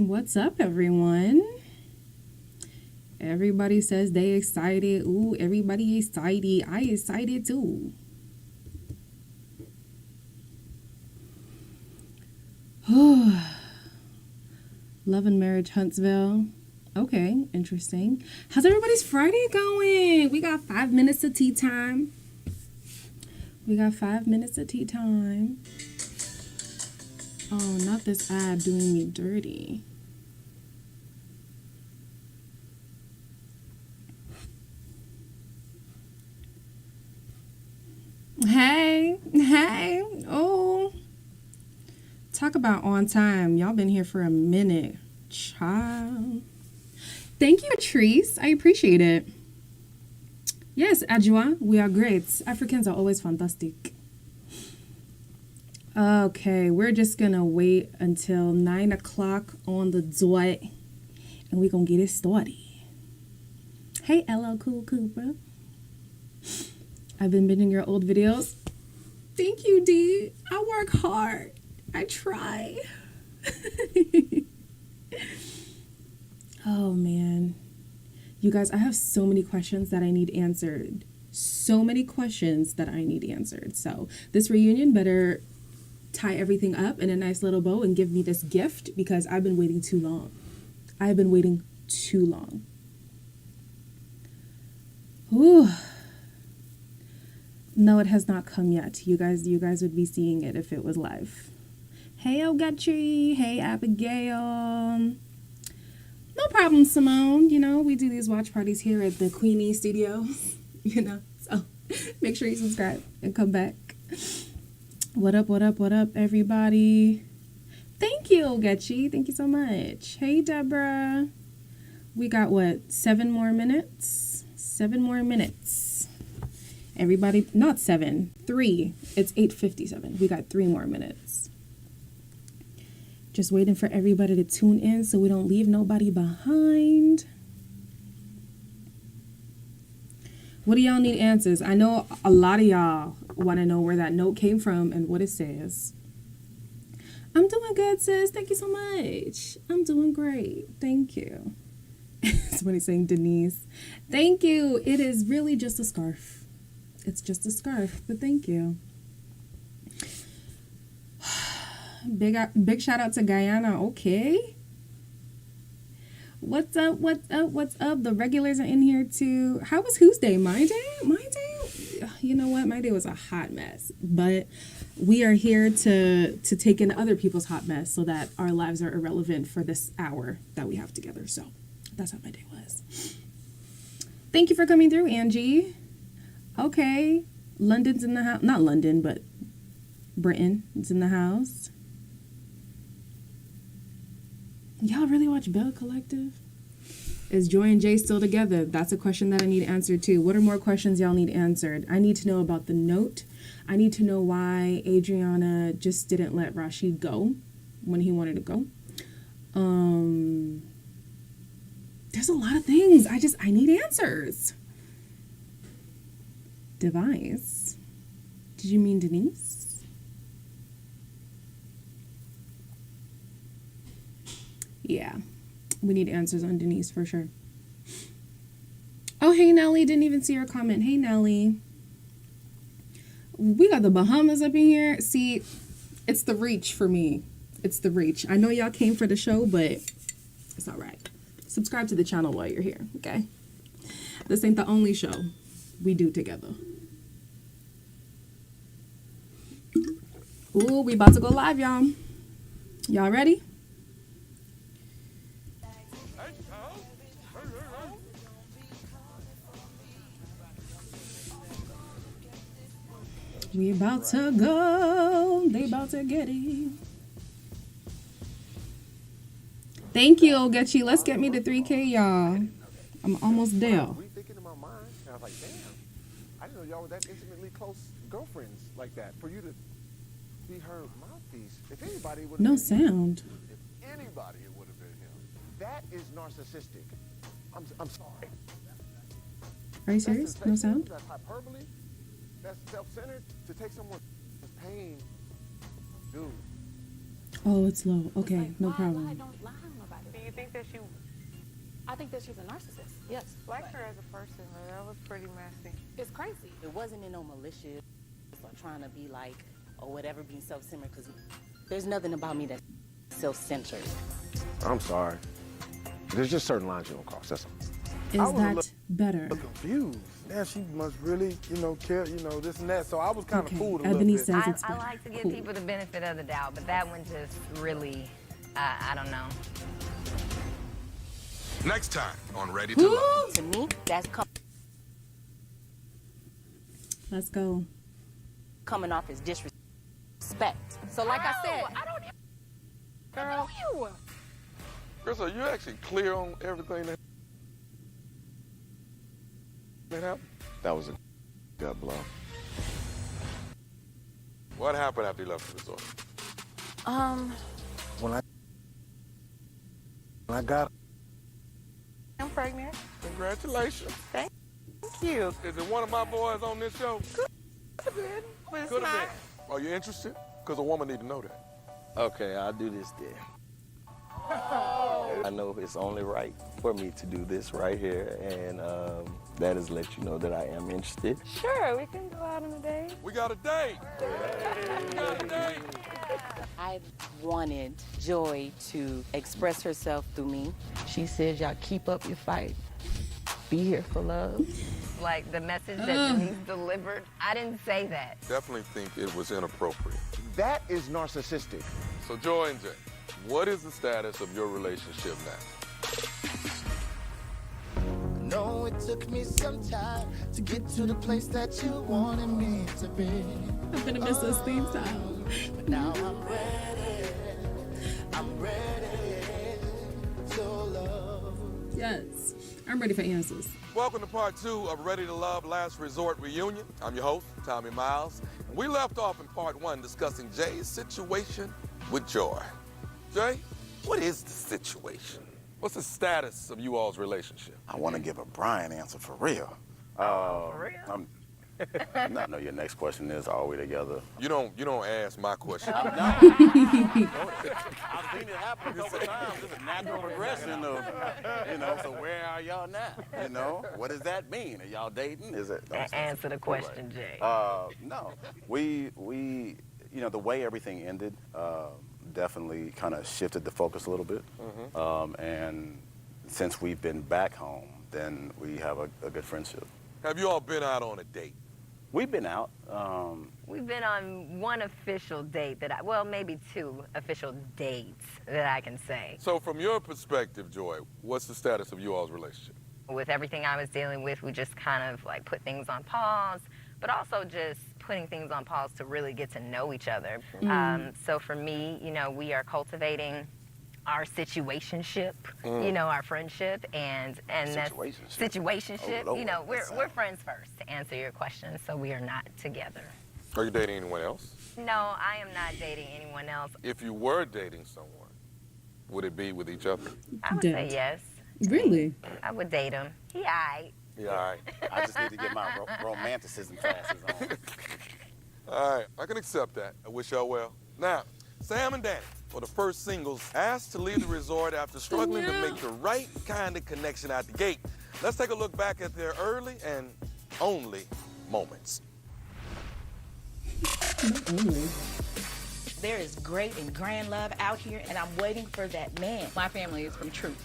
What's up, everyone? Everybody says they excited. Ooh, everybody excited. I excited too. Love and Marriage Huntsville. Okay, interesting. How's everybody's Friday going? We got 5 minutes of tea time. Oh, not this ad doing me dirty. Hey. Oh. Talk about on time. Y'all been here for a minute. Child. Thank you, Patrice. I appreciate it. Yes, Adjoa, we are great. Africans are always fantastic. Okay, we're just gonna wait until 9 o'clock on the dot, and we're gonna get it started. Hey, LL Cool Cooper. I've been binging your old videos. Thank you, D. I work hard. I try. Oh, man. You guys, I have so many questions that I need answered. So this reunion better tie everything up in a nice little bow and give me this gift because I've been waiting too long. Ooh. No, it has not come yet. You guys would be seeing it if it was live. Hey, Ogatri. Hey, Abigail. No problem, Simone. You know, we do these watch parties here at the Queenie Studio. You know, so make sure you subscribe and come back. What up, everybody? Thank you, Ogechi. Thank you so much. Hey, Deborah. We got, 7 more minutes? 7 more minutes. Everybody, not 7, 3. It's 8:57. We got 3 more minutes. Just waiting for everybody to tune in so we don't leave nobody behind. What do y'all need answers? I know a lot of y'all want to know where that note came from and what it says. I'm doing good, sis. Thank you so much. I'm doing great. Thank you. Somebody's saying Denise. Thank you. It is really just a scarf. It's just a scarf, but thank you. Big shout out to Guyana. Okay. What's up? The regulars are in here too. How was whose day? My day? You know what? My day was a hot mess. But we are here to take in other people's hot mess so that our lives are irrelevant for this hour that we have together. So that's how my day was. Thank you for coming through, Angie. Okay. London's in the house. Not London, but Britain is in the house. Y'all really watch Bell Collective? Is Joy and Jay still together? That's a question that I need answered too. What are more questions y'all need answered? I need to know about the note. I need to know why Adriana just didn't let Rashid go when he wanted to go. There's a lot of things. I need answers. Device. Did you mean Denise? Yeah, we need answers on Denise for sure. Oh, hey, Nelly. Didn't even see her comment. Hey, Nelly. We got the Bahamas up in here. See, it's the reach for me. It's the reach. I know y'all came for the show, but it's all right. Subscribe to the channel while you're here, okay? This ain't the only show we do together. Ooh, we about to go live, y'all. Y'all ready? We about to go. They about to get it. Thank you, Ogechi. Let's get me to 3K, y'all. I'm almost there. Rethinking in my mind, and I was like, damn, I didn't know y'all were that intimately close girlfriends like that. For you to be her mouthpiece, if anybody would have No been sound. him. If anybody, it would have been him. That is narcissistic. I'm sorry. Are you serious? No sound? That's hyperbole. That's self-centered. To take someone's pain, dude. Oh, it's low. Okay, no problem. Why don't lie on nobody? I think that she's a narcissist. Yes. Like her as a person, but that was pretty messy. It's crazy. It wasn't in no malicious or trying to be like, or whatever, being self-centered, because there's nothing about me that's self-centered. I'm sorry. There's just certain lines you don't cross. That's all. Is that better? Confused. Yeah, she must really, care, this and that. So I was kind of fooled a Ebony little bit. says it's I better. like to give Cool. people the benefit of the doubt, but that one just really, I don't know. Next time on Ready to Love. To me, that's Let's go. coming off as disrespect. So like I said, I don't even Girl, know you. Chris, are you actually clear on everything that happened? That was a gut blow. What happened after you left the resort? When I got I'm pregnant. Congratulations. Thank you. Is it one of my boys on this show? But it's Could have not. been. Are you interested? Because a woman need to know that. Okay, I'll do this then. I know it's only right for me to do this right here, and that is let you know that I am interested. Sure, we can go out on a date. We got a date. We got a date. I wanted Joy to express herself through me. She says, y'all keep up your fight. Be here for love. Like the message that Denise delivered, I didn't say that. Definitely think it was inappropriate. That is narcissistic. So Joy and Jay, what is the status of your relationship now? No, it took me some time to get to the place that you wanted me to be. I'm gonna miss this theme song. But now I'm ready. I'm ready to love. Yes, I'm ready for answers. Welcome to part 2 of Ready to Love Last Resort Reunion. I'm your host, Tommy Miles. And we left off in part 1 discussing Jay's situation with Joy. Jay, what is the situation? What's the status of you all's relationship? I want to give a Brian answer for real. For real? No, your next question is, are we together? You don't ask my question. I've seen it happen a couple times. It's a natural progression of, so where are y'all now? What does that mean? Are y'all dating? Is it? Answer the question, Jay. No. We, the way everything ended definitely kind of shifted the focus a little bit. And since we've been back home, then we have a good friendship. Have you all been out on a date? We've been out. We've been on one official date maybe 2 official dates that I can say. So from your perspective, Joy, what's the status of you all's relationship? With everything I was dealing with, we just kind of like put things on pause, but also just putting things on pause to really get to know each other. So for me, we are cultivating our situationship, our friendship, and that's situationship. Oh, Lord, we're friends first, to answer your question. So we are not together. Are you dating anyone else? No, I am not dating anyone else. If you were dating someone, would it be with each other? I would say yes. Really? I would date him. He aight. Yeah, all right. I just need to get my romanticism classes on. All right, I can accept that. I wish y'all well. Now, Sam and Danny were the first singles asked to leave the resort after struggling to make the right kind of connection out the gate. Let's take a look back at their early and only moments. There is great and grand love out here, and I'm waiting for that man. My family is from Truth.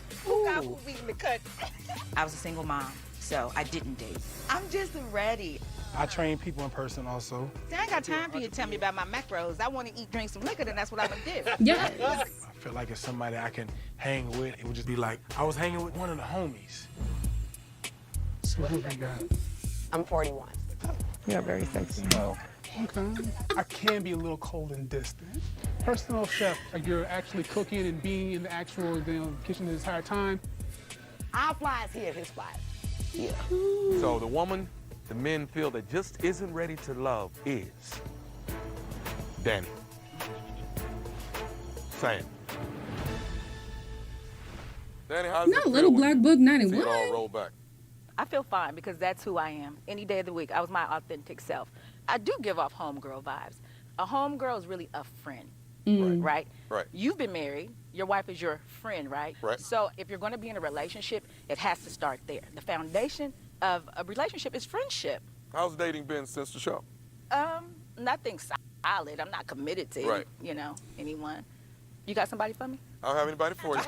I was a single mom, so I didn't date. I'm just ready. I train people in person also. I ain't got time for you to tell me about my macros. I want to eat, drink some liquor, then that's what I'm going to do. Yes. I feel like it's somebody I can hang with. It would just be like, I was hanging with one of the homies. So who we got? I'm 41. You're very sexy. Oh. Okay. I can be a little cold and distant. Personal chef, like you're actually cooking and being in the actual kitchen the entire time. Our flies here, his flies. Yeah. So the woman the men feel that just isn't ready to love is Danny, Sam. Danny, how's Not it Little feel Black when Book you see it 91. all roll back? I feel fine because that's who I am. Any day of the week, I was my authentic self. I do give off homegirl vibes. A homegirl is really a friend. right? Right. You've been married. Your wife is your friend, right? Right. So if you're going to be in a relationship, it has to start there. The foundation of a relationship is friendship. How's dating been since the show? Nothing solid. I'm not committed to, anyone. You got somebody for me? I don't have anybody for you.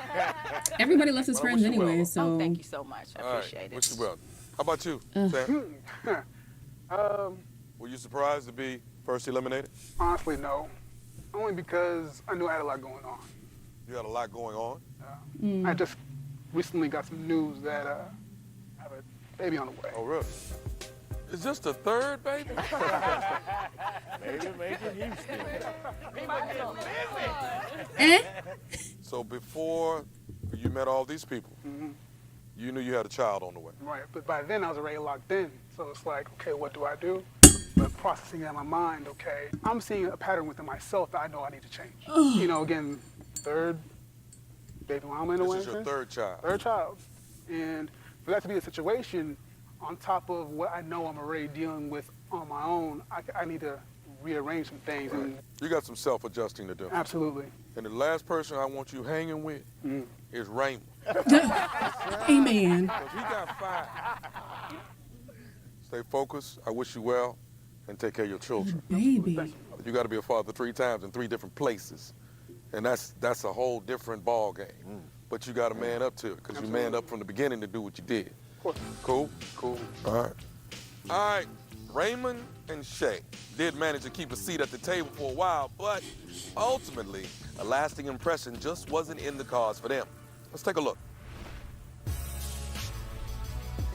Everybody loves his Well, I friends wish you anyway, well. so. Oh, thank you so much. I All right, appreciate wish it. you well. How about you, Sam? Were you surprised to be first eliminated? Honestly, no. Only because I knew I had a lot going on. You had a lot going on. I just recently got some news that I have a baby on the way. Oh, really? Is this the third baby? So before you met all these people, you knew you had a child on the way. Right, but by then I was already locked in. So it's like, okay, what do I do? But processing it in my mind, okay, I'm seeing a pattern within myself that I know I need to change. You know, again, third baby mama in a way. This is your third child. Third child. And for that to be a situation, on top of what I know I'm already dealing with on my own, I need to rearrange some things. Right. And You got some self-adjusting to do. absolutely. And the last person I want you hanging with is Raymond. Amen. Because he got 5. Stay focused. I wish you well. And take care of your children. Baby. You got to be a father 3 times in 3 different places. And that's a whole different ball game. But you got to man up to it because you manned up from the beginning to do what you did. Cool? Cool. All right. All right. Raymond and Shay did manage to keep a seat at the table for a while, but ultimately, a lasting impression just wasn't in the cards for them. Let's take a look.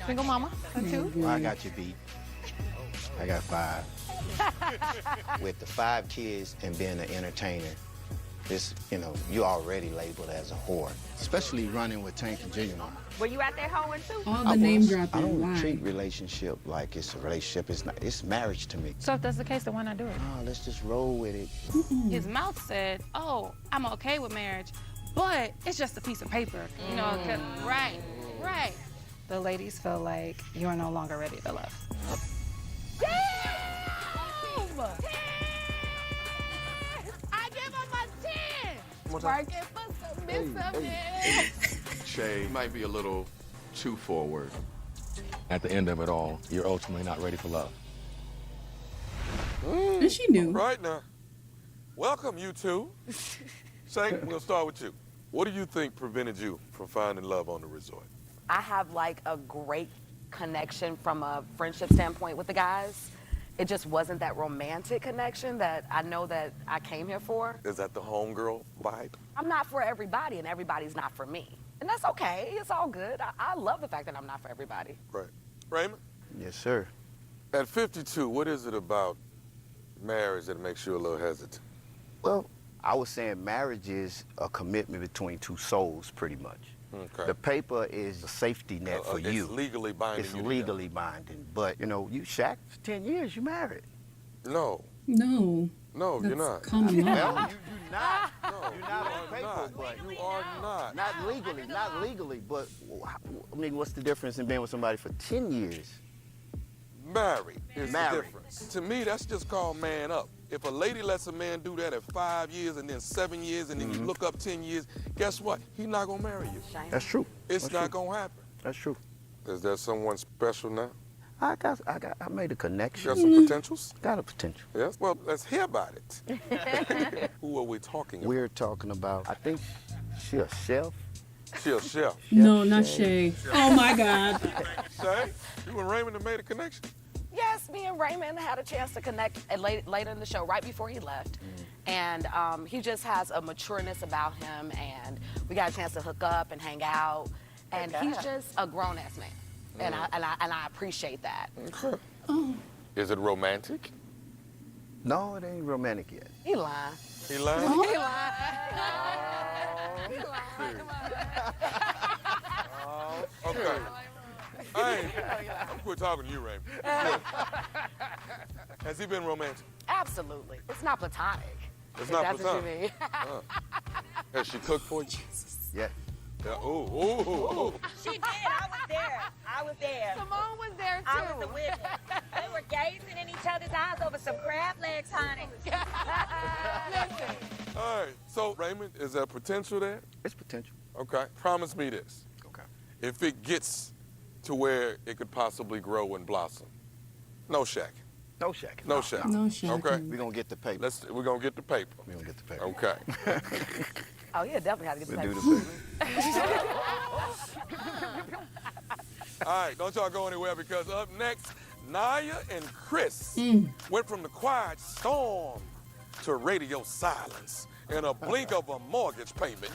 Single mama, or 2? Well, I got you beat. I got 5. With the 5 kids and being an entertainer, this, you're already labeled as a whore, especially running with Tank and Genuine. Were you out there hoeing too? All the name I dropping. don't Why? treat relationship like it's a relationship. It's not. It's marriage to me. So if that's the case, then why not do it? Oh, let's just roll with it. His mouth said, "Oh, I'm okay with marriage, but it's just a piece of paper." You know, 'cause- right. The ladies feel like you're no longer ready to love. I give him a 10. Working for submissiveness. Shay might be a little too forward. At the end of it all, you're ultimately not ready for love. And she knew. Right now. Welcome, you two. Shay, we're going to start with you. What do you think prevented you from finding love on the resort? I have like a great connection from a friendship standpoint with the guys. It just wasn't that romantic connection that I know that I came here for. Is that the homegirl vibe? I'm not for everybody and everybody's not for me. And that's okay, it's all good. I love the fact that I'm not for everybody. Right. Raymond? Yes, sir. At 52, what is it about marriage that makes you a little hesitant? Well, I was saying marriage is a commitment between 2 souls, pretty much. Okay. The paper is a safety net for you. It's legally binding. It's legally binding. But, you Shaq, for 10 years, you married. No. No. No, you're That's not. common law. Well, you're not. No, You're not on paper, not. but You are not. not legally. But I mean, what's the difference in being with somebody for 10 years? Married is the Married. difference. To me, that's just called man up. If a lady lets a man do that at 5 years and then 7 years and then you look up 10 years, guess what? He's not gonna marry you. That's true. It's That's not true. gonna happen. That's true. Is there someone special now? I made a connection. Got some potentials? Got a potential. Yes? Well, let's hear about it. Who are we talking about? We're talking about, I think she a chef. She a chef. No, not Shay. Oh my God. Shay, you and Raymond have made a connection? Yes, me and Raymond had a chance to connect later in the show, right before he left. And he just has a matureness about him, and we got a chance to hook up and hang out. And he's just a grown-ass man. And I appreciate that. Okay. Is it romantic? No, it ain't romantic yet. He lying. He lying? He lying. He lying. Okay. I'm quit talking to you, Raymond. Has he been romantic? Absolutely. It's not platonic. It's if not that's platonic. what you mean. Has she cooked for you? Yeah. Yeah. Ooh. She did. I was there. Simone was there too. I was a witness. They were gazing in each other's eyes over some crab legs, honey. Listen. All right, so Raymond, is there potential there? It's potential. Okay, promise me this. Okay. If it gets to where it could possibly grow and blossom, no shacking. No shacking. No shacking. No shacking. Okay. We're going to get the paper. We're gonna get the paper. We're going to get the paper. Okay. Oh, yeah, definitely have to get the We'll do paper. the paper. All right, don't y'all go anywhere because up next, Naya and Chris went from the quiet storm to radio silence in a blink of a mortgage payment.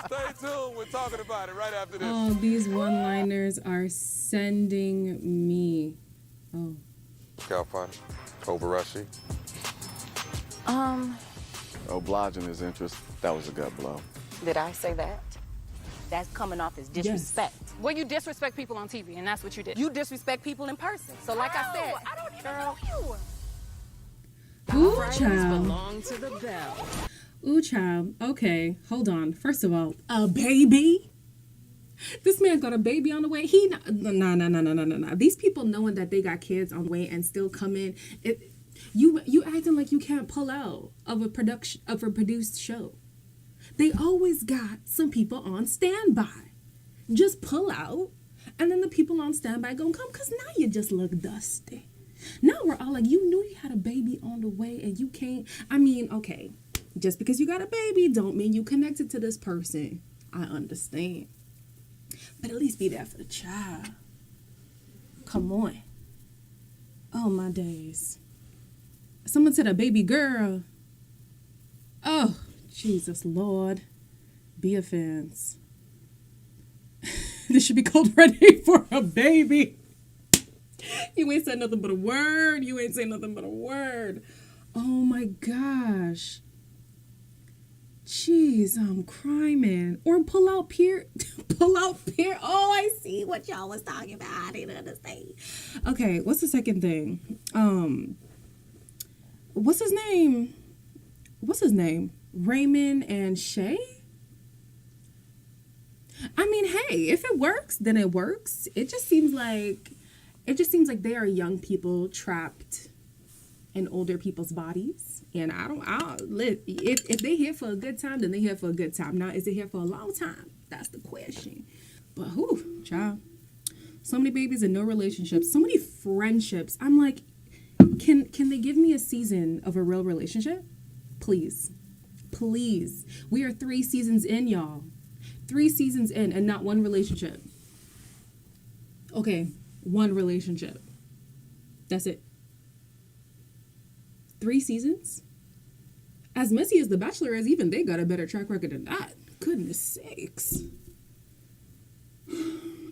Stay tuned. We're talking about it right after this. Oh, these one-liners are sending me. Oh. California, Kobarashi. Obliging his interest. That was a gut blow. Did I say that? That's coming off as disrespect. Well, you disrespect people on TV, and that's what you did. You disrespect people in person. So like I said, I don't even know you. Ooh, Fridays child. belong to the Bell. Ooh, child. Okay, hold on. First of all, a baby? This man got a baby on the way. No. These people knowing that they got kids on the way and still come in. You acting like you can't pull out of a produced show. They always got some people on standby. Just pull out, and then the people on standby gonna come because now you just look dusty. Now we're all like, you knew you had a baby on the way and you can't. I mean, okay, just because you got a baby don't mean you connected to this person. I understand. But at least be there for the child. Come on. Oh, my days. Someone said a baby girl. Oh, Jesus Lord. Be a fans. This should be called Ready for a Baby. You ain't said nothing but a word. You ain't saying nothing but a word. Oh my gosh. Jeez, I'm crying. Or pull out Pierre. Oh, I see what y'all was talking about. I didn't understand. Okay, what's the second thing? What's his name? Raymond and Shay? I mean, hey, if it works, then it works. It just seems like they are young people trapped in older people's bodies. And if they here for a good time, then they here for a good time. Now, is it here for a long time? That's the question. But whew, child. So many babies and no relationships. So many friendships. I'm like, can they give me a season of a real relationship? Please. Please. We are 3 seasons in, y'all. 3 seasons in and not one relationship. Okay, 1 relationship. That's it. 3 seasons? As messy as The Bachelor is, even they got a better track record than that. Goodness sakes.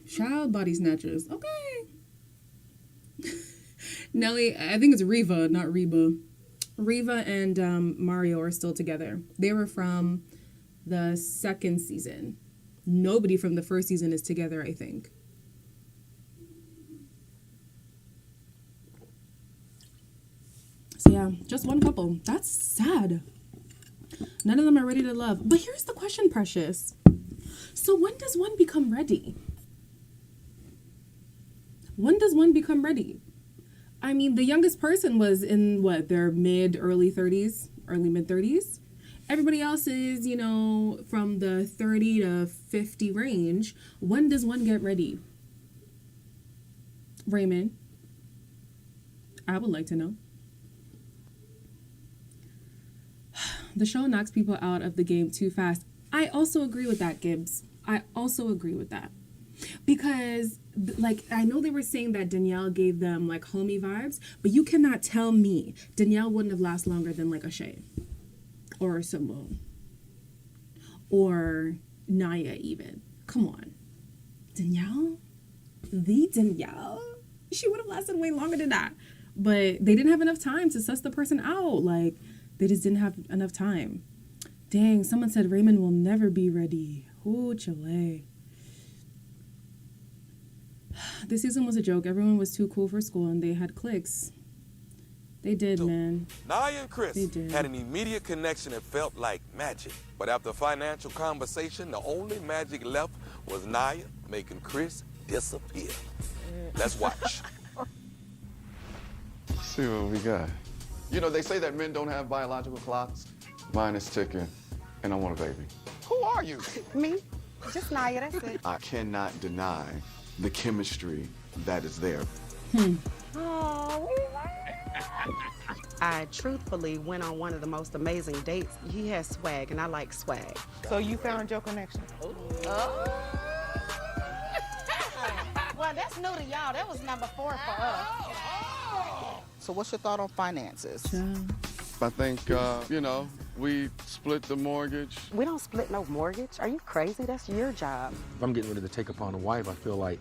Child body snatchers. Okay. Nelly, I think it's Reva, not Reba. Reva and Mario are still together. They were from the 2nd season. Nobody from the 1st season is together, I think. So yeah, just 1 couple. That's sad. None of them are ready to love. But here's the question, Precious. So when does one become ready? When does one become ready? I mean, the youngest person was in their early mid-30s. Everybody else is, from the 30 to 50 range. When does one get ready? Raymond, I would like to know. The show knocks people out of the game too fast. I also agree with that, Gibbs. I also agree with that. Because, I know they were saying that Danielle gave them, homie vibes, but you cannot tell me Danielle wouldn't have lasted longer than, a Shay. Or a Simone. Or Naya, even. Come on. Danielle? The Danielle? She would have lasted way longer than that. But they didn't have enough time to suss the person out. They just didn't have enough time. Dang, someone said Raymond will never be ready. Ooh, Chile. This season was a joke. Everyone was too cool for school and they had cliques. They did, man. Naya and Chris had an immediate connection that felt like magic. But after financial conversation, the only magic left was Naya making Chris disappear. Let's watch. See what we got. You know, they say that men don't have biological clocks, Mine is ticking, and I want a baby. Who are you? Me? Just Naya, that's it. I cannot deny the chemistry that is there. I truthfully went on one of the most amazing dates. He has swag, and I like swag. So you found your connection? Well, that's new to y'all. That was number 4 for us. So what's your thought on finances? I think, we split the mortgage. We don't split no mortgage. Are you crazy? That's your job. If I'm getting ready to take upon a wife, I feel like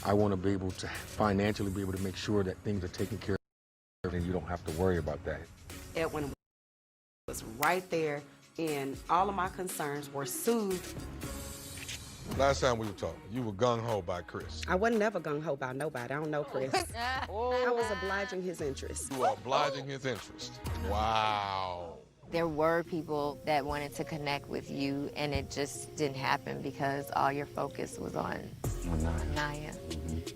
I want to be able to financially be able to make sure that things are taken care of and you don't have to worry about that. Edwin was right there, and all of my concerns were soothed. Last time we were talking, you were gung-ho by Chris. I wasn't never gung-ho by nobody. I don't know Chris. I was obliging his interest. You were obliging his interest. Wow. There were people that wanted to connect with you, and it just didn't happen because all your focus was on Naya.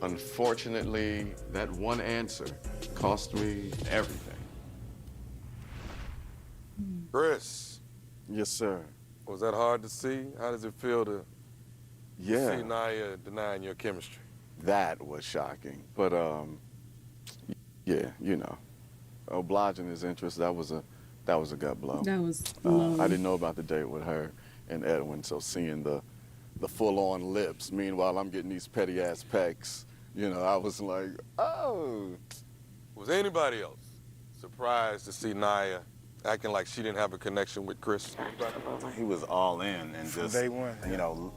Unfortunately, that one answer cost me everything. Chris. Yes, sir. Was that hard to see? How does it feel to Yeah. see Naya denying your chemistry? That was shocking. But, yeah, obliging his interest, that was a gut blow. That was low. I didn't know about the date with her and Edwin, so seeing the full-on lips, meanwhile I'm getting these petty-ass pecks, I was like, oh. Was anybody else surprised to see Naya acting like she didn't have a connection with Chris? He was all in and just, day one.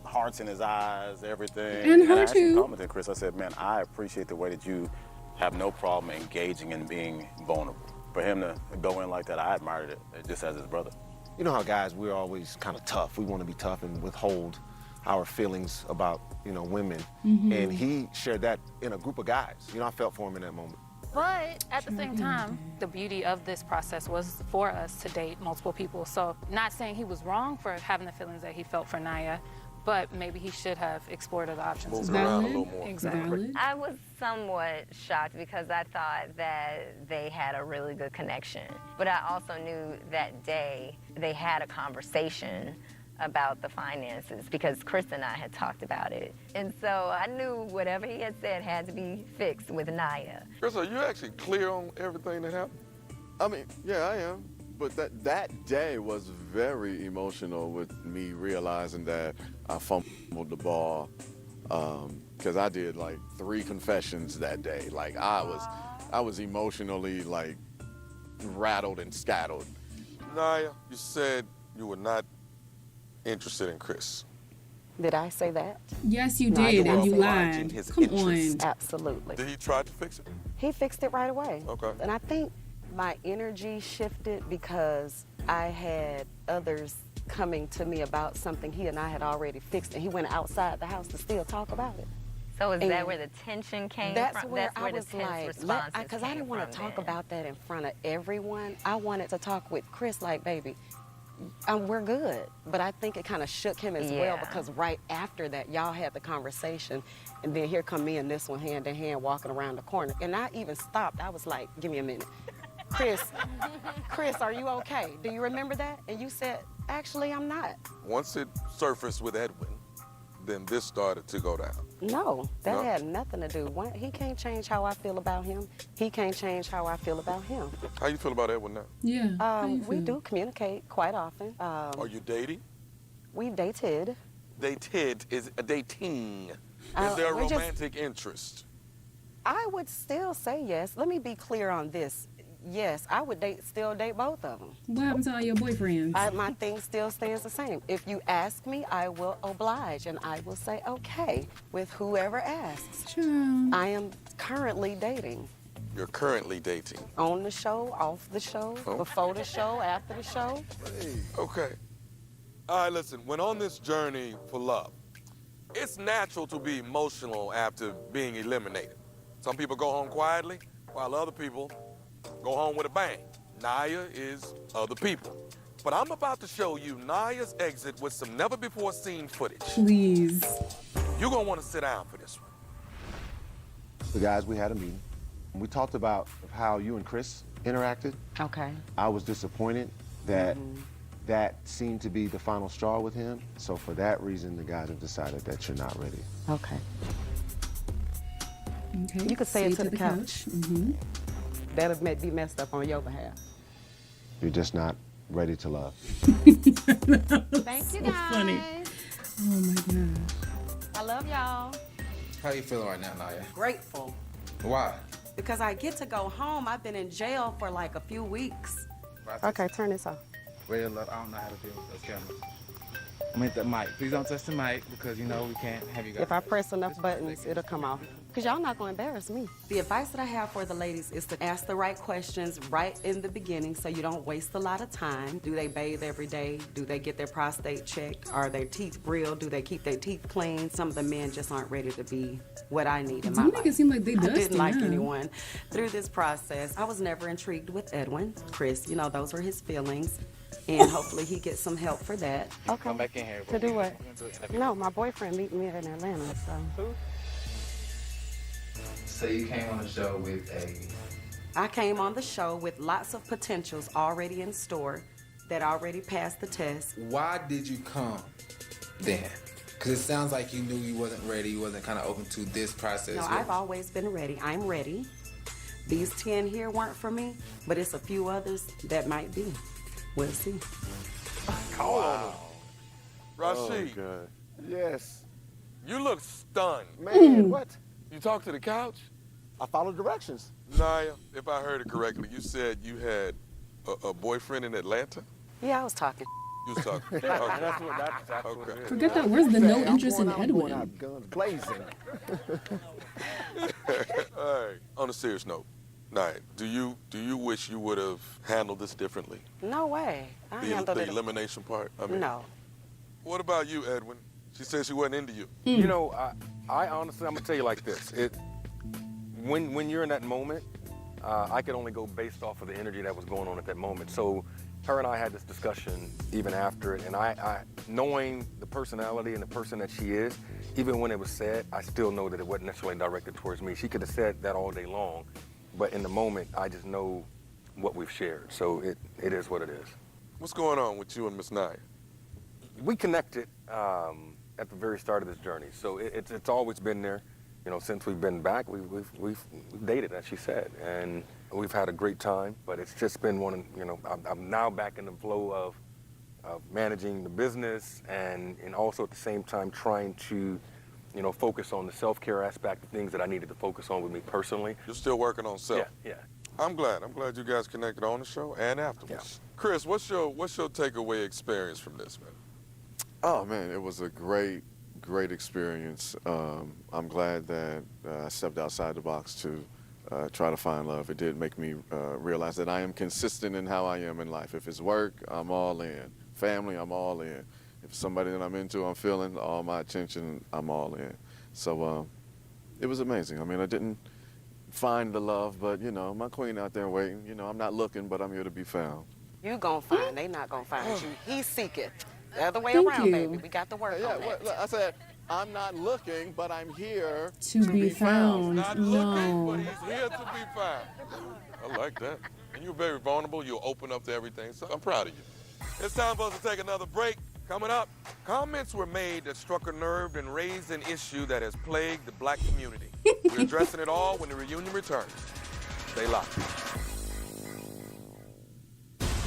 Hearts in his eyes, everything. And her I actually too. commented, Chris, I said, man, I appreciate the way that you have no problem engaging and being vulnerable. For him to go in like that, I admired it, just as his brother. You know how guys, we're always kind of tough. We want to be tough and withhold our feelings about, women. And he shared that in a group of guys. I felt for him in that moment. But at the same time, the beauty of this process was for us to date multiple people. So not saying he was wrong for having the feelings that he felt for Naya, but maybe he should have explored other options. Moved around a little more. Exactly. I was somewhat shocked because I thought that they had a really good connection. But I also knew that day they had a conversation about the finances because Chris and I had talked about it. And so I knew whatever he had said had to be fixed with Naya. Chris, are you actually clear on everything that happened? I mean, yeah, I am. But that day was very emotional with me realizing that I fumbled the ball because I did like 3 confessions that day. Like I was emotionally like rattled and scattered. Naya, you said you were not interested in Chris. Did I say that? Yes, you No, I did, didn't and you say that. lied. Come on. Absolutely. Did he try to fix it? He fixed it right away. Okay. And I think my energy shifted because I had others coming to me about something he and I had already fixed, and he went outside the house to still talk about it. So is And that where the tension came that's from? where That's I where was the tense like, responses because I didn't want came to from talk then. about that in front of everyone. I wanted to talk with Chris like, baby, we're good. But I think it kind of shook him as well Yeah. because right after that, y'all had the conversation, and then here come me and this one hand in hand walking around the corner. And I even stopped. I was like, give me a minute. Chris, are you okay? Do you remember that? And you said, actually, I'm not. Once it surfaced with Edwin, then this started to go down. No, that No? had nothing to do. He can't change how I feel about him. He can't change how I feel about him. How you feel about Edwin now? Yeah. how you We feel? do communicate quite often. Are you dating? We dated. Dated is a dating. Is there a we're just- romantic interest? I would still say yes. Let me be clear on this. Yes, I would still date both of them. What happened to all your boyfriends? My thing still stands the same. If you ask me, I will oblige, and I will say okay with whoever asks. True. I am currently dating. You're currently dating. On the show, off the show, Oh. before the show, after the show. Okay. All right, listen, when on this journey for love, it's natural to be emotional after being eliminated. Some people go home quietly, while other people go home with a bang. Naya is other people. But I'm about to show you Naya's exit with some never-before-seen footage. Please. You're going to want to sit down for this one. The guys, we had a meeting. We talked about how you and Chris interacted. Okay. I was disappointed that that seemed to be the final straw with him. So for that reason, the guys have decided that you're not ready. Okay. Okay. You could say it to the couch. Mm-hmm. That'll be messed up on your behalf. You're just not ready to love. Thank you, So guys. funny. Oh my gosh. I love y'all. How you feeling right now, Naya? Grateful. Why? Because I get to go home. I've been in jail for like a few weeks. Okay, turn this off. Well, look, I don't know how to deal with those cameras. I mean, the mic. Please don't touch the mic because you know we can't have you guys. If I press enough buttons, it'll come off. Because y'all not going to embarrass me. The advice that I have for the ladies is to ask the right questions right in the beginning so you don't waste a lot of time. Do they bathe every day? Do they get their prostate checked? Are their teeth real? Do they keep their teeth clean? Some of the men just aren't ready to be what I need in my You life. make it seem like they I dusty, didn't like yeah. anyone. Through this process, I was never intrigued with Edwin. Chris, you know, those were his feelings. And hopefully he gets some help for that. Okay. Come back in here. To do what? No, my boyfriend meet me in Atlanta, so. So you came on the show with I came on the show with lots of potentials already in store that already passed the test. Why did you come then? Because it sounds like you knew you wasn't ready, you wasn't kind of open to this process. No, I've always been ready. I'm ready. These 10 here weren't for me, but it's a few others that might be. We'll see. Wow. Rashid. Oh, God. Yes. You look stunned. Man, what? You talked to the couch? I followed directions. Naya, if I heard it correctly, you said you had a boyfriend in Atlanta? Yeah, I was talking. You was talking. That's okay. what it is. Forget that. Where's the no interest in I'm going Edwin? out guns blazing. All right. On a serious note, Naya, do you wish you would have handled this differently? No way. I handled The it. elimination part? I mean, No. What about you, Edwin? She said she wasn't into you. You know, I honestly, I'm gonna tell you like this. When you're in that moment, I could only go based off of the energy that was going on at that moment. So her and I had this discussion even after it, and I knowing the personality and the person that she is, even when it was said, I still know that it wasn't necessarily directed towards me. She could have said that all day long, but in the moment, I just know what we've shared. So it is what it is. What's going on with you and Miss Naya? We connected at the very start of this journey, so it's always been there. You know, since we've been back, we've dated, as she said, and we've had a great time. But it's just been one. You know, I'm now back in the flow of managing the business and also at the same time trying to, you know, focus on the self-care aspect of things that I needed to focus on with me personally. You're still working on self. Yeah. I'm glad you guys connected on the show and afterwards. Yeah. Chris, what's your takeaway experience from this, man? Oh man, it was a great experience. I'm glad that I stepped outside the box to try to find love. It did make me realize that I am consistent in how I am in life. If it's work, I'm all in. Family, I'm all in. If it's somebody that I'm into, I'm feeling all my attention, I'm all in. So it was amazing. I mean, I didn't find the love, but you know, my queen out there waiting. You know, I'm not looking, but I'm here to be found. You gonna find, they not gonna find you. He's seeking. The other way Thank around, you. baby. We got to work on that. Well, I said, I'm not looking, but I'm here To be found. Not No. looking, but he's here to be found. I like that. And you're very vulnerable. You'll open up to everything. So I'm proud of you. It's time for us to take another break. Coming up, comments were made that struck a nerve and raised an issue that has plagued the black community. We're addressing it all when the reunion returns. Stay locked.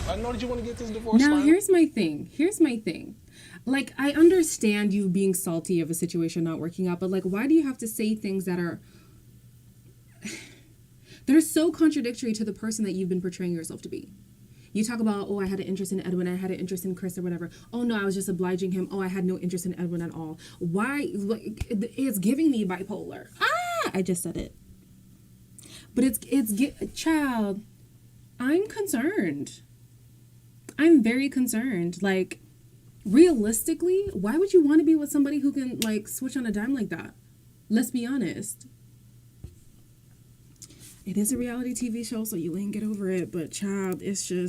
I know that you want to get this divorce. Now, final. here's my thing. Like, I understand you being salty of a situation not working out, but like, why do you have to say things that are they're so contradictory to the person that you've been portraying yourself to be? You talk about, oh, I had an interest in Edwin, I had an interest in Chris or whatever. Oh no, I was just obliging him. Oh, I had no interest in Edwin at all. Why? Like, it's giving me bipolar. I just said it. But child, I'm concerned. I'm very concerned. Like, realistically, why would you want to be with somebody who can like switch on a dime like that? Let's be honest. It is a reality TV show, so you ain't get over it. But child, it's a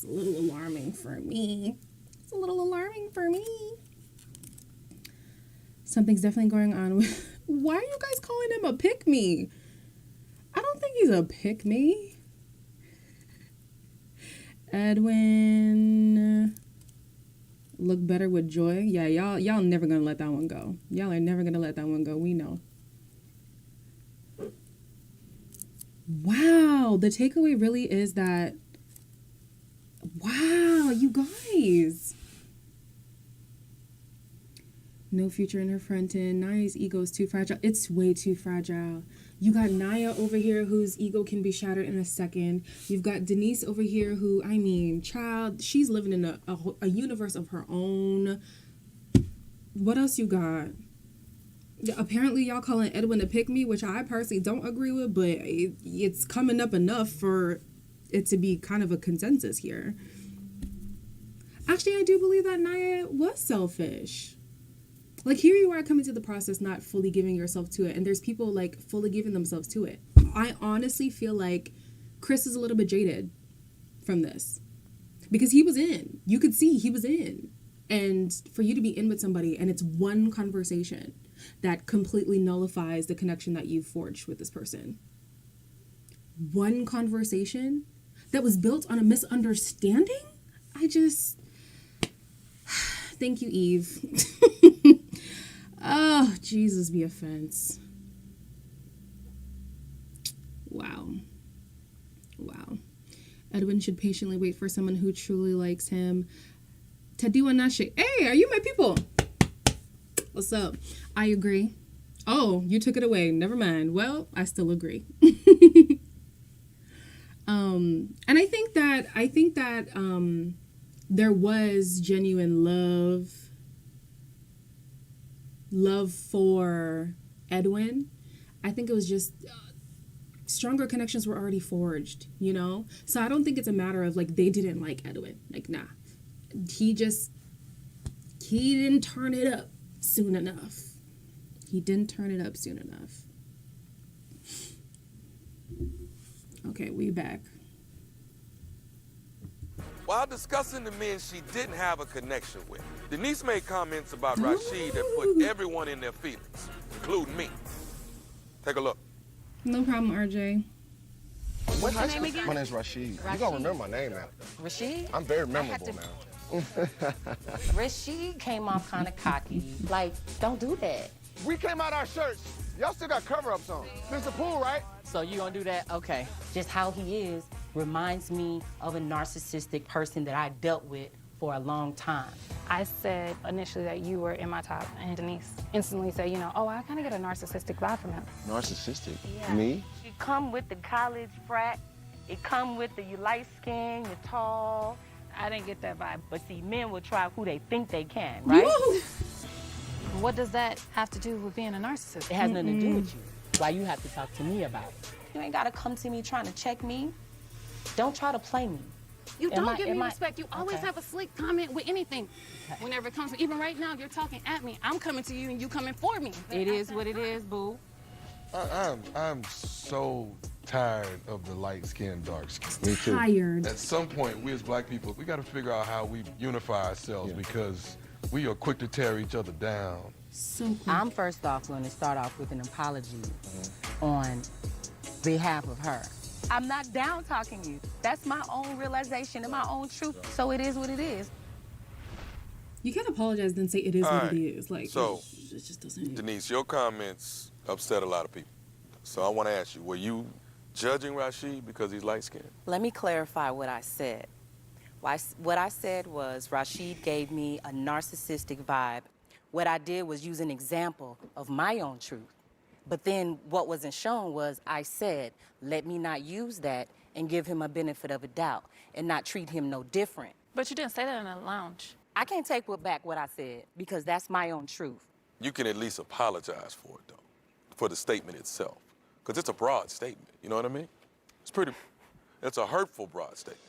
little alarming for me. It's a little alarming for me. Something's definitely going on with. Why are you guys calling him a pick-me? I don't think he's a pick-me. Edwin. Look better with joy. Yeah, y'all never gonna let that one go. Y'all are never gonna let that one go. We know. Wow, the takeaway really is that, wow, you guys. No future in her front end. Naya's ego is too fragile. It's way too fragile. You got Naya over here whose ego can be shattered in a second. You've got Denise over here who, I mean, child, she's living in a universe of her own. What else you got? Apparently y'all calling Edwin a pick-me, which I personally don't agree with, but it's coming up enough for it to be kind of a consensus here. Actually, I do believe that Naya was selfish. Like, here you are coming to the process not fully giving yourself to it, and there's people, like, fully giving themselves to it. I honestly feel like Chris is a little bit jaded from this. Because he was in. You could see he was in. And for you to be in with somebody, and it's one conversation that completely nullifies the connection that you've forged with this person. One conversation that was built on a misunderstanding? Thank you, Eve. Oh, Jesus be offense. Wow. Edwin should patiently wait for someone who truly likes him. Tadiwa Nashe. Hey, are you my people? What's up? I agree. Oh, you took it away. Never mind. Well, I still agree. And I think that there was genuine love for Edwin. I think it was just stronger connections were already forged, you know? So I don't think it's a matter of, like, they didn't like Edwin. Like, nah. He didn't turn it up soon enough. Okay, we back. While discussing the men she didn't have a connection with, Denise made comments about Rashid that put everyone in their feelings, including me. Take a look. No problem, RJ. What's your name again? My name's Rashid. You gonna remember my name now. Rashid? I'm very memorable now. Rashid came off kind of cocky. Like, don't do that. We came out our shirts. Y'all still got cover-ups on. Mr. Poole, right? So you gonna do that? Okay. Just how he is reminds me of a narcissistic person that I dealt with for a long time. I said initially that you were in my top, and Denise instantly said, oh, I kind of get a narcissistic vibe from him. Narcissistic? Yeah. Me? You come with the college frat. It come with the you light skin, you're tall. I didn't get that vibe. But see, men will try who they think they can, right? Woo! What does that have to do with being a narcissist? It has nothing to do with you. Why you have to talk to me about it? You ain't gotta come to me trying to check me. Don't try to play me. You don't give me respect. You always have a slick comment with anything. Whenever it comes to, even right now, you're talking at me. I'm coming to you and you coming for me. It is what it is, boo. I'm so tired of the light skin, dark skin. Me too. Tired. At some point, we as black people, we got to figure out how we unify ourselves because we are quick to tear each other down. So quick. I'm first off going to start off with an apology on behalf of her. I'm not down talking you. That's my own realization and my own truth. So it is what it is. You can't apologize then say it is what right. it is. Like, So, it just doesn't. Denise, your comments upset a lot of people. So I want to ask you, were you judging Rashid because he's light-skinned? Let me clarify what I said. What I said was Rashid gave me a narcissistic vibe. What I did was use an example of my own truth. But then what wasn't shown was I said, let me not use that and give him a benefit of a doubt and not treat him no different. But you didn't say that in a lounge. I can't take back what I said because that's my own truth. You can at least apologize for it, though, for the statement itself. Because it's a broad statement, you know what I mean? It's a hurtful broad statement.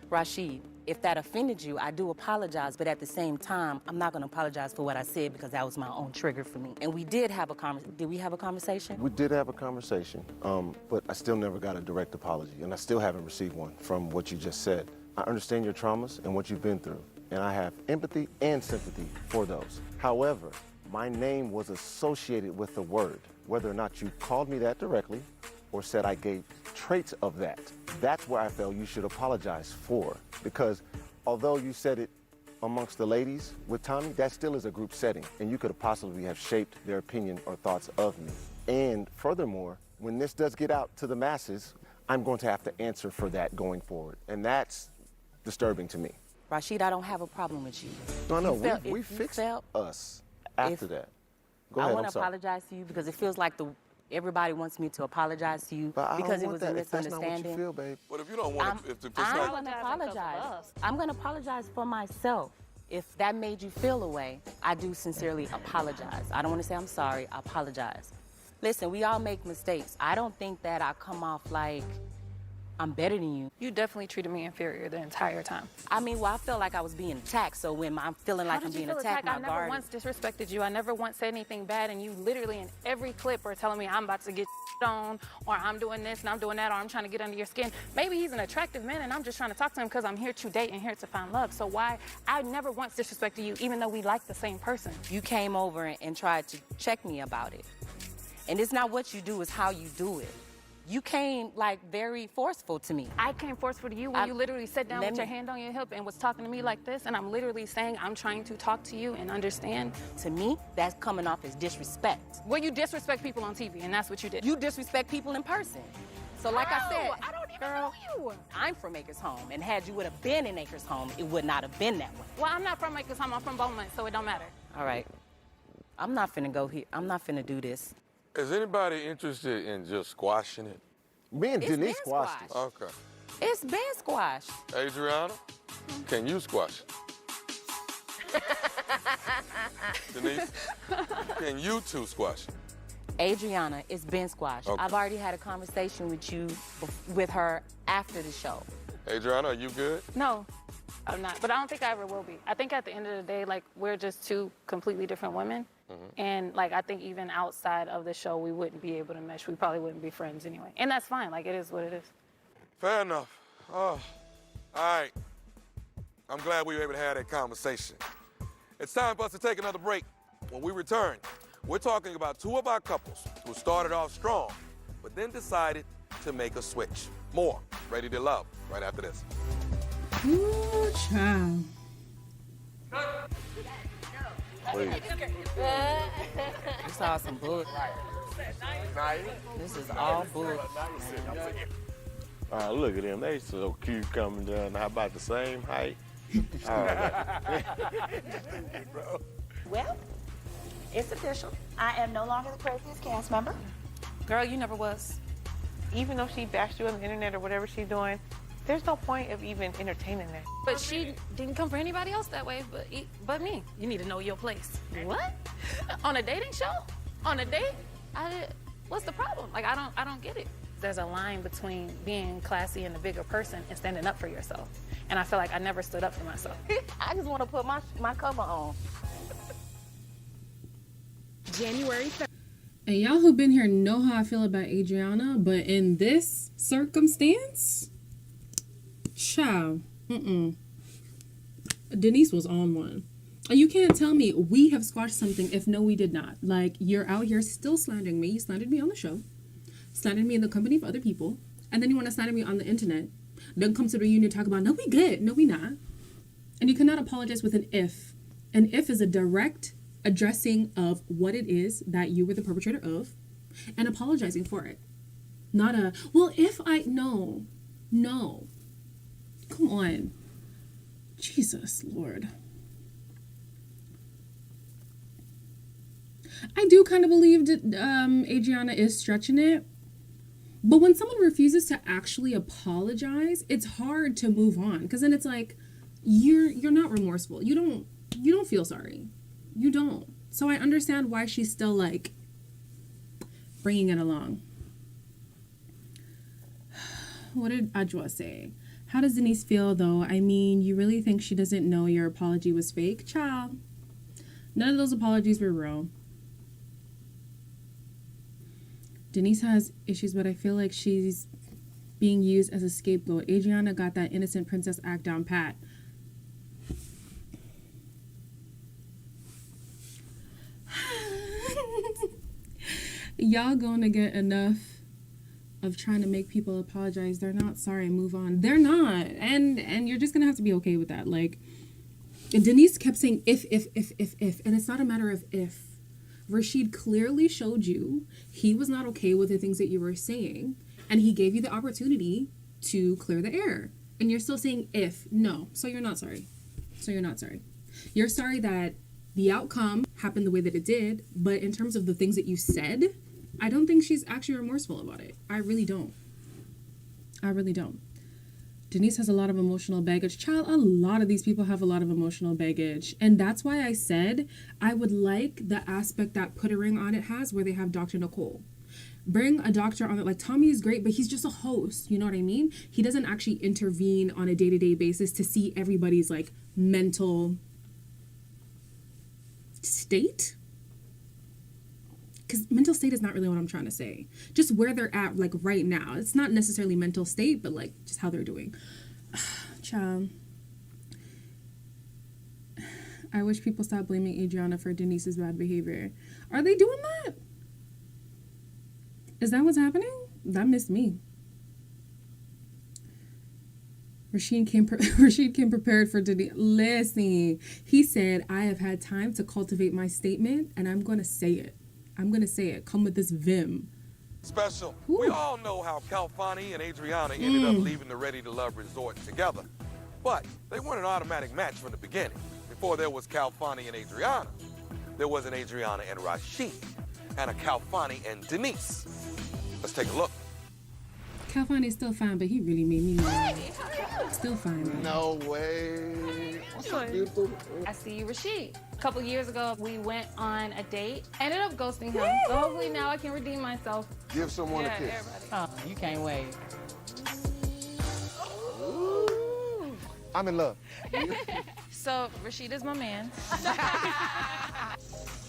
Rashid, if that offended you, I do apologize, but at the same time, I'm not gonna apologize for what I said because that was my own trigger for me. And we did have a conversation. Did we have a conversation? We did have a conversation, but I still never got a direct apology, and I still haven't received one from what you just said. I understand your traumas and what you've been through, and I have empathy and sympathy for those. However, my name was associated with the word, whether or not you called me that directly or said I gave traits of that. That's where I felt you should apologize for, because although you said it amongst the ladies with Tommy, that still is a group setting, and you could have possibly have shaped their opinion or thoughts of me. And furthermore, when this does get out to the masses, I'm going to have to answer for that going forward, and that's disturbing to me. Rashid, I don't have a problem with you. No, You felt- we if you fixed felt- us after if- that. Go I ahead, want I'm to sorry. apologize to you because it feels like everybody wants me to apologize to you But I don't because it want was that a if that's not what you misunderstanding. feel, babe. But if you don't want to, if it's I'm not, going to apologize. I'm going to apologize for myself. If that made you feel a way, I do sincerely apologize. I don't want to say I'm sorry. I apologize. Listen, we all make mistakes. I don't think that I come off like I'm better than you. You definitely treated me inferior the entire time. I mean, well, I felt like I was being attacked. So when I'm feeling like How I'm did you being feel attacked, attacked? my I never guard. once disrespected you. I never once said anything bad, and you literally in every clip are telling me I'm about to get on, or I'm doing this and I'm doing that, or I'm trying to get under your skin. Maybe he's an attractive man, and I'm just trying to talk to him because I'm here to date and here to find love. So why? I never once disrespected you, even though we like the same person. You came over and tried to check me about it. And it's not what you do, it's how you do it. You came like very forceful to me. I came forceful to you when you literally sat down with your hand on your hip and was talking to me like this, and I'm literally saying I'm trying to talk to you and understand. To me, that's coming off as disrespect. Well, you disrespect people on TV, and that's what you did. You disrespect people in person. So like I said, I don't even girl, know you. I'm from Acres Home, and had you would have been in Acres Home, it would not have been that way. Well, I'm not from Acres Home, I'm from Beaumont, so it don't matter. All right. I'm not finna go here. I'm not finna do this. is anybody interested in just squashing it? Me and It's Denise been squashed it. squashed. Okay. It's been squashed. Adriana, can you squash it? Denise, can you two squash it? Adriana, it's been squashed. Okay. I've already had a conversation with her after the show. Adriana, are you good? No, I'm not. But I don't think I ever will be. I think at the end of the day, like, we're just two completely different women. And, like, I think even outside of the show, we wouldn't be able to mesh. We probably wouldn't be friends anyway. And that's fine. Like, it is what it is. Fair enough. Oh, all right. I'm glad we were able to have that conversation. It's time for us to take another break. When we return, we're talking about two of our couples who started off strong, but then decided to make a switch. More Ready to Love right after this. Ooh, child. This all some bull. This is all bull. Look at them. They so cute coming down. How about the same height? Well, it's official. I am no longer the craziest cast member. Girl, you never was. Even though she bashed you on the internet or whatever she's doing, there's no point of even entertaining that. But she didn't come for anybody else that way, but me. You need to know your place. What? On a dating show? On a date? What's the problem? Like, I don't get it. There's a line between being classy and a bigger person and standing up for yourself. And I feel like I never stood up for myself. I just want to put my cover on. January 3rd. And y'all who've been here know how I feel about Adriana, but in this circumstance, child, Denise was on one. You can't tell me we have squashed something if no, we did not. Like, you're out here still slandering me. You slandered me on the show, slandered me in the company of other people, and then you want to slander me on the internet. Then come to the reunion and talk about, no, we good. No, we not. And you cannot apologize with an if. An if is a direct addressing of what it is that you were the perpetrator of and apologizing for it. Not a, well, if I, no. Come on. Jesus, Lord. I do kind of believe that Adriana is stretching it. But when someone refuses to actually apologize, it's hard to move on. Because then it's like, you're not remorseful. You don't feel sorry. You don't. So I understand why she's still, like, bringing it along. What did Ajwa say? How does Denise feel, though? I mean, you really think she doesn't know your apology was fake? Child. None of those apologies were real. Denise has issues, but I feel like she's being used as a scapegoat. Adriana got that innocent princess act down pat. Y'all gonna get enough of trying to make people apologize. They're not sorry, move on. They're not. And you're just gonna have to be okay with that. Like, And Denise kept saying if, and it's not a matter of if. Rashid clearly showed you he was not okay with the things that you were saying, and he gave you the opportunity to clear the air. And you're still saying if. No. So you're not sorry. You're sorry that the outcome happened the way that it did, but in terms of the things that you said, I don't think she's actually remorseful about it. I really don't. Denise has a lot of emotional baggage. Child, a lot of these people have a lot of emotional baggage. And that's why I said I would like the aspect that Put a Ring on It has, where they have Dr. Nicole. Bring a doctor on it. Like, Tommy is great, but he's just a host. You know what I mean? He doesn't actually intervene on a day-to-day basis to see everybody's, like, mental state. Because mental state is not really what I'm trying to say. Just where they're at, like, right now. It's not necessarily mental state, but, like, just how they're doing. Child. I wish people stop blaming Adriana for Denise's bad behavior. Are they doing that? Is that what's happening? That missed me. Rashid came prepared for Denise. Listen, he said, I have had time to cultivate my statement, and I'm going to say it. Come with this vim. Special. We all know how Calfani and Adriana ended up leaving the Ready to Love resort together. But they weren't an automatic match from the beginning. Before there was Calfani and Adriana, there was an Adriana and Rashid, and a Calfani and Denise. Let's take a look. Calfani's still fine, but he really made me mad. Still fine, man. No way. What's up, beautiful? I see you, Rashid. A couple years ago, we went on a date. Ended up ghosting him. So hopefully now I can redeem myself. Give someone a kiss. Oh, you can't wait. I'm in love. So Rashid is my man.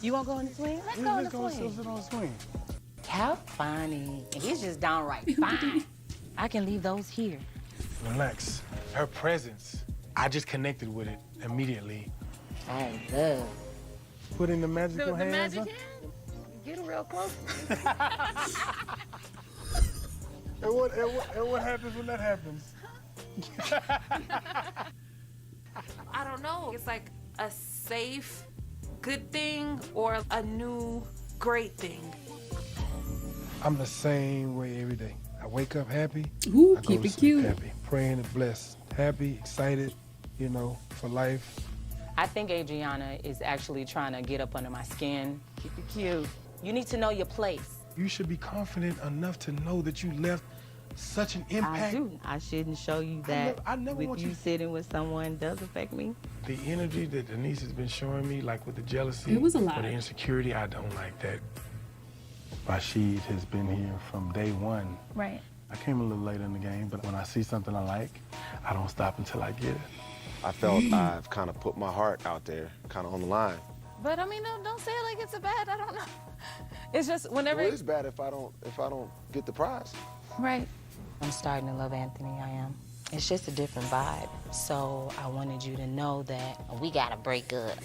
You want to go on the swing? Let's go on the swing. Sit on the swing. How funny. And he's just downright fine. I can leave those here. Relax. Her presence, I just connected with it immediately. I love. Putting the magical hands magic up. hand? Get real close. And what happens when that happens? I don't know. It's like a safe, good thing or a new, great thing. I'm the same way every day. I wake up happy. Ooh, I go keep to it sleep cute. happy, praying and blessed, happy, excited, for life. I think Adriana is actually trying to get up under my skin. Keep it cute. You need to know your place. You should be confident enough to know that you left such an impact. I do. I shouldn't show you that. I never with want you sitting with someone does affect me. The energy that Denise has been showing me, like with the jealousy, It was a lot. or the insecurity, I don't like that. Rashid has been here from day one. Right. I came a little later in the game, but when I see something I like, I don't stop until I get it. I felt I've kind of put my heart out there, kind of on the line. But I mean, don't say it like it's a bad. I don't know. It's just whenever. Well, it is bad if I don't get the prize. Right. I'm starting to love Anthony, I am. It's just a different vibe. So I wanted you to know that we gotta break up.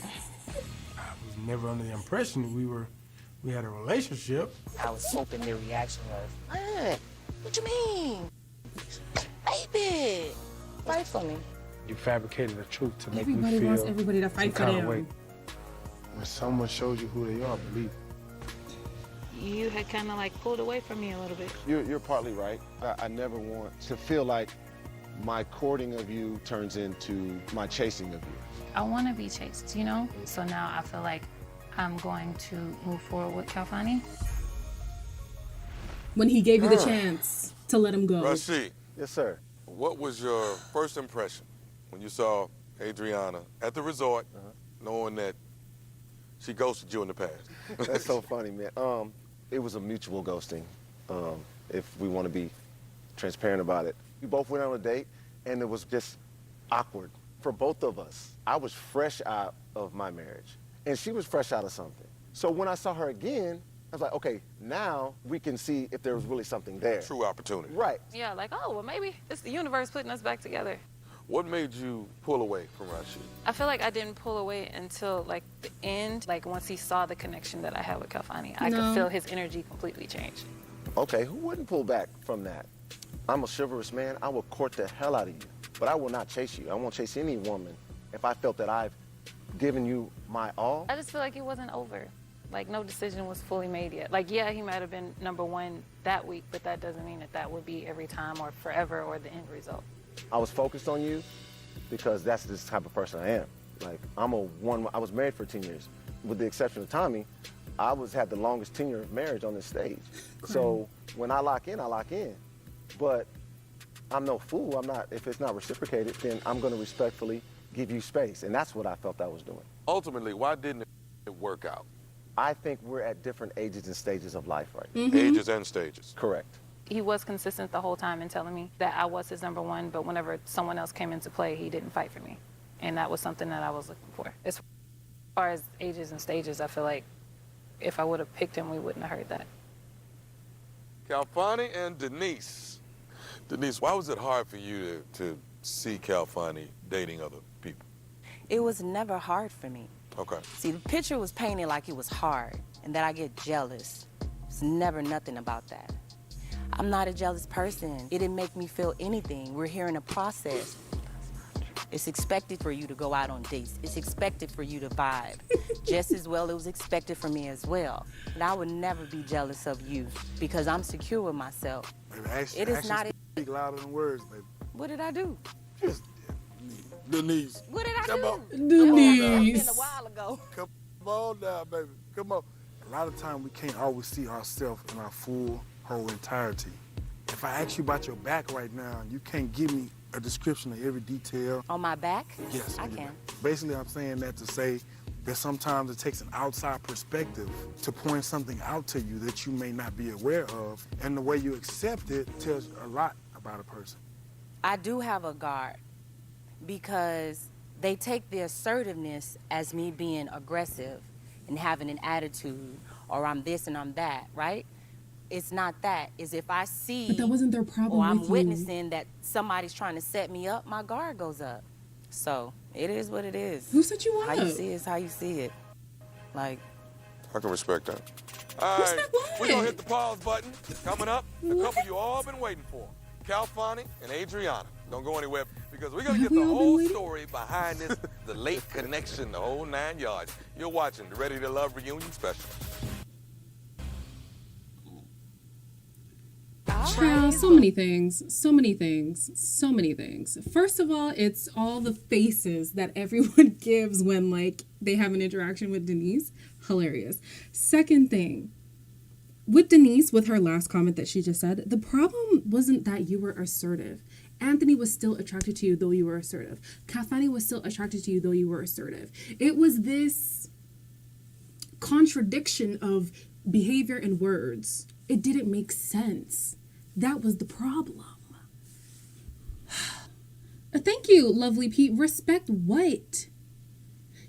I was never under the impression we had a relationship. I was hoping the reaction was, what you mean? Baby, fight for me. You fabricated the truth to make Everybody me feel wants everybody to fight some for kind of them. way. When someone shows you who they are, believe it. You had kind of like pulled away from me a little bit. You're partly right. I never want to feel like my courting of you turns into my chasing of you. I want to be chased, So now I feel like I'm going to move forward with Calfani. When he gave you the chance to let him go. Rashid. Yes, sir. What was your first impression when you saw Adriana at the resort, knowing that she ghosted you in the past? That's so funny, man. It was a mutual ghosting, if we want to be transparent about it. We both went on a date, and it was just awkward for both of us. I was fresh out of my marriage, and she was fresh out of something. So when I saw her again, I was like, okay, now we can see if there was really something there. True opportunity. Right. Yeah, like, oh, well, maybe it's the universe putting us back together. What made you pull away from Rashid? I feel like I didn't pull away until like the end. Like once he saw the connection that I had with Calfani, I could feel his energy completely change. Okay, who wouldn't pull back from that? I'm a chivalrous man. I will court the hell out of you, but I will not chase you. I won't chase any woman if I felt that I've given you my all. I just feel like it wasn't over. Like, no decision was fully made yet. Like, yeah, he might have been number one that week, but that doesn't mean that that would be every time or forever or the end result. I was focused on you because that's this type of person I am. Like, I was married for 10 years. With the exception of Tommy, I had the longest tenure of marriage on this stage. So when I lock in, I lock in. But I'm no fool. If it's not reciprocated, then I'm going to respectfully give you space. And that's what I felt I was doing. Ultimately, why didn't it work out? I think we're at different ages and stages of life right now. Mhm. Ages and stages. Correct. He was consistent the whole time in telling me that I was his number one, but whenever someone else came into play, he didn't fight for me. And that was something that I was looking for. As far as ages and stages, I feel like if I would have picked him, we wouldn't have heard that. Khalfani and Denise. Denise, why was it hard for you to see Khalfani dating other people? It was never hard for me. Okay. See, the picture was painted like it was hard and that I get jealous. It's never nothing about that. I'm not a jealous person. It didn't make me feel anything. We're here in a process. It's expected for you to go out on dates. It's expected for you to vibe. Just as well, it was expected for me as well. And I would never be jealous of you because I'm secure with myself. Baby, action, It is actions not. speak louder than words, baby. What did I do? Denise. What did I Come do? on. Denise. It's been a while ago. Come on now, baby. Come on. A lot of times we can't always see ourselves in our full, whole entirety. If I ask you about your back right now, you can't give me a description of every detail. On my back? Yes. I can. Basically, I'm saying that to say that sometimes it takes an outside perspective to point something out to you that you may not be aware of. And the way you accept it tells a lot about a person. I do have a guard because they take the assertiveness as me being aggressive and having an attitude, or I'm this and I'm that, right? It's not that. It's if I see But that wasn't their problem or I'm with you. witnessing that somebody's trying to set me up, my guard goes up. So it is what it is. Who set you How you up? see it is how you see it. Like, I can respect that. All right, we're going to hit the pause button. Coming up, a couple you all been waiting for. Khalfani and Adriana. Don't go anywhere because we're going to get the whole story behind this, the late connection, the whole 9 yards. You're watching the Ready to Love reunion special. Child, so many things, so many things, so many things. First of all, it's all the faces that everyone gives when, like, they have an interaction with Denise. Hilarious. Second thing, with Denise, with her last comment that she just said, the problem wasn't that you were assertive. Anthony was still attracted to you, though you were assertive. Khalfani was still attracted to you, though you were assertive. It was this contradiction of behavior and words. It didn't make sense. That was the problem. Thank you, lovely Pete. Respect what?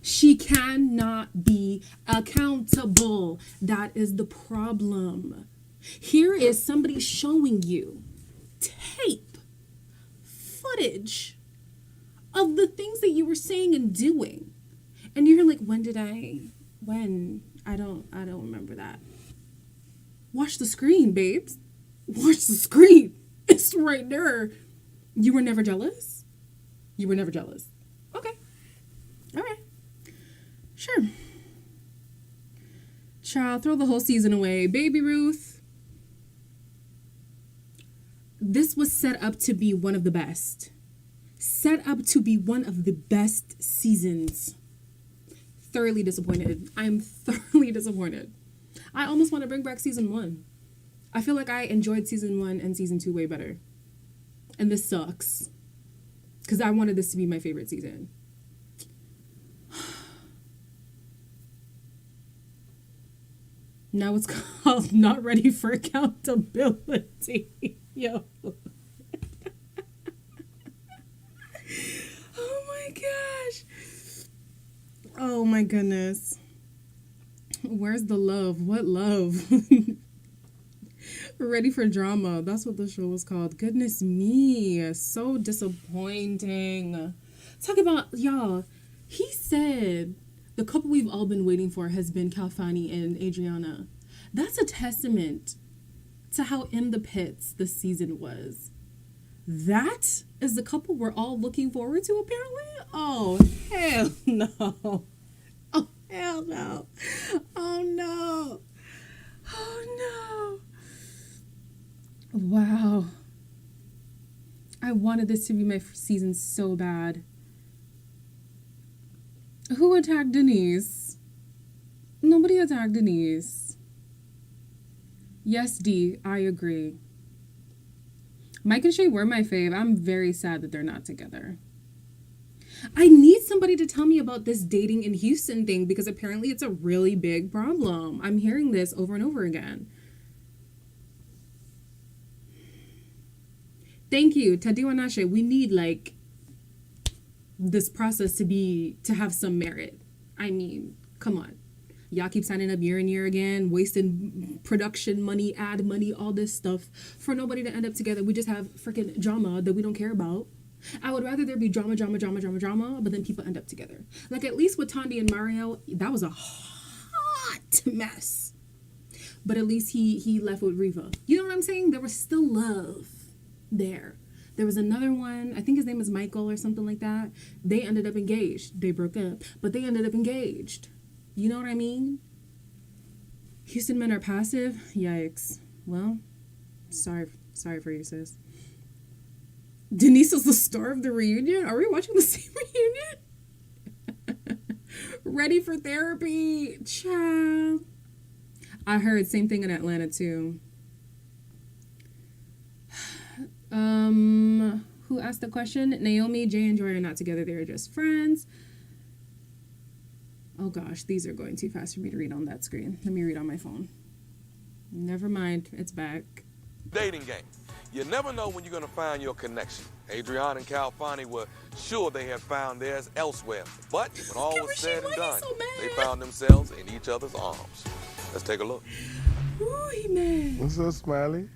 She cannot be accountable. That is the problem. Here is somebody showing you tape, footage of the things that you were saying and doing. And you're like, when? I don't remember that. Watch the screen, babes. Watch the screen. It's right there. You were never jealous? You were never jealous. Okay. All right. Sure. Child, throw the whole season away. Baby Ruth. This was set up to be one of the best. Set up to be one of the best seasons. Thoroughly disappointed. I'm thoroughly disappointed. I almost want to bring back season 1. I feel like I enjoyed season 1 and season 2 way better. And this sucks. Because I wanted this to be my favorite season. Now it's called Not Ready for Accountability. Yo. Oh my gosh. Oh my goodness. Where's the love? What love? Ready for drama. That's what the show was called. Goodness me. So disappointing. Talk about, y'all. He said the couple we've all been waiting for has been Khalfani and Adriana. That's a testament to how in the pits this season was. That is the couple we're all looking forward to, apparently? Oh, hell no. Oh, hell no. Oh, no. Oh, no. Wow. I wanted this to be my season so bad. Who attacked Denise? Nobody attacked Denise. Yes, D, I agree. Mike and Shay were my fave. I'm very sad that they're not together. I need somebody to tell me about this dating in Houston thing because apparently it's a really big problem. I'm hearing this over and over again. Thank you, Tadiwa Nashe. We need like this process to have some merit. I mean, come on. Y'all keep signing up year and year again, wasting production money, ad money, all this stuff for nobody to end up together. We just have freaking drama that we don't care about. I would rather there be drama, but then people end up together. Like at least with Tandy and Mario, that was a hot mess. But at least he left with Riva. You know what I'm saying? There was still love there. There was another one, I think his name is Michael or something like that. They ended up engaged. They broke up, but they ended up engaged. You know what I mean? Houston men are passive. Yikes. Well, sorry for you, sis. Denise is the star of the reunion? Are we watching the same reunion? Ready for therapy? Child. I heard same thing in Atlanta too. Who asked the question? Naomi, Jay, and Joy are not together. They're just friends. Oh gosh, these are going too fast for me to read on that screen. Let me read on my phone. Never mind, it's back. Dating game. You never know when you're going to find your connection. Adriana and Calfani were sure they had found theirs elsewhere. But when all was said and done, they found themselves in each other's arms. Let's take a look. Ooh, he mad. What's up, Smiley?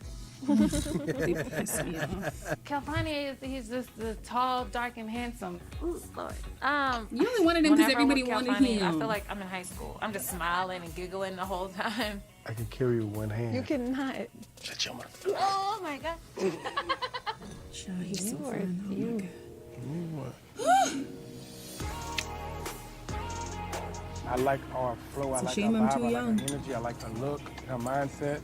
Calfani he's just the tall, dark, and handsome. Ooh, Lord. You only wanted him because everybody wanted him. I feel like I'm in high school. I'm just smiling and giggling the whole time. I can carry with one hand. You cannot. Shut your mouth. Oh my God. Child, he's so fun. I like our flow. I like her vibe. I like her energy. I like her look, her mindset.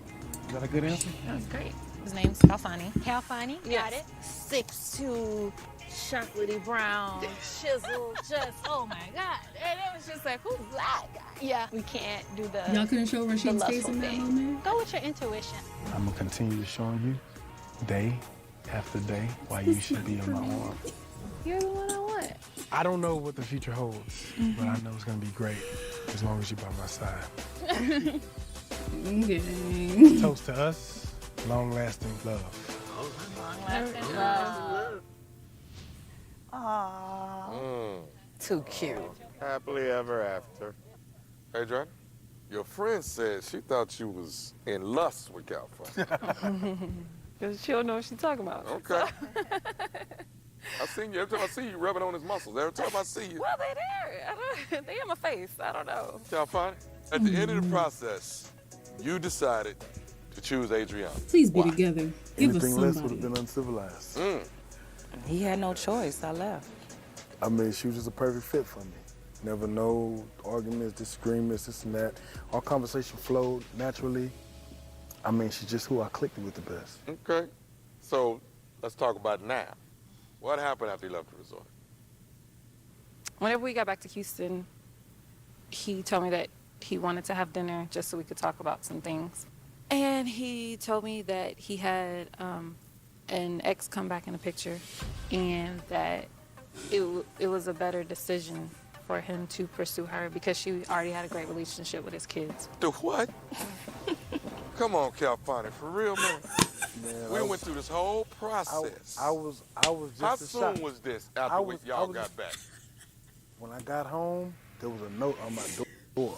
Is that a good answer? That was great. His name's Calfani. Calfani, got it. 6'2", chocolatey brown, chisel, just, oh my God. And it was just like, who's that guy? Yeah, we can't do the Y'all couldn't show Rashid's face in that moment? Go with your intuition. I'm going to continue showing you day after day why you should be in my arm. You're the one I want. I don't know what the future holds, but I know it's going to be great as long as you're by my side. Okay. Toast to us, long-lasting love. Long-lasting love. Aww. Too cute. Happily ever after. Hey, Adriana, your friend said she thought you was in lust with Calfani. Because she don't know what she's talking about. Okay. I seen you. Every time I see you, rubbing on his muscles. Every time I see you. Well, they're there. They in my face. I don't know. Calfani, at the end of the process, you decided to choose Adriana. Please be together. Give us Anything less somebody. would have been uncivilized. He had no choice. I left. I mean, she was just a perfect fit for me. Never no arguments, disagreements, this and that. Our conversation flowed naturally. I mean, she's just who I clicked with the best. Okay. So let's talk about now. What happened after you left the resort? Whenever we got back to Houston, he told me that he wanted to have dinner just so we could talk about some things. And he told me that he had an ex come back in the picture and that it was a better decision for him to pursue her because she already had a great relationship with his kids. The what? Come on, Calfani, for real, man. We went through this whole process. I was just How a soon shock. was this after y'all got back? When I got home, there was a note on my door.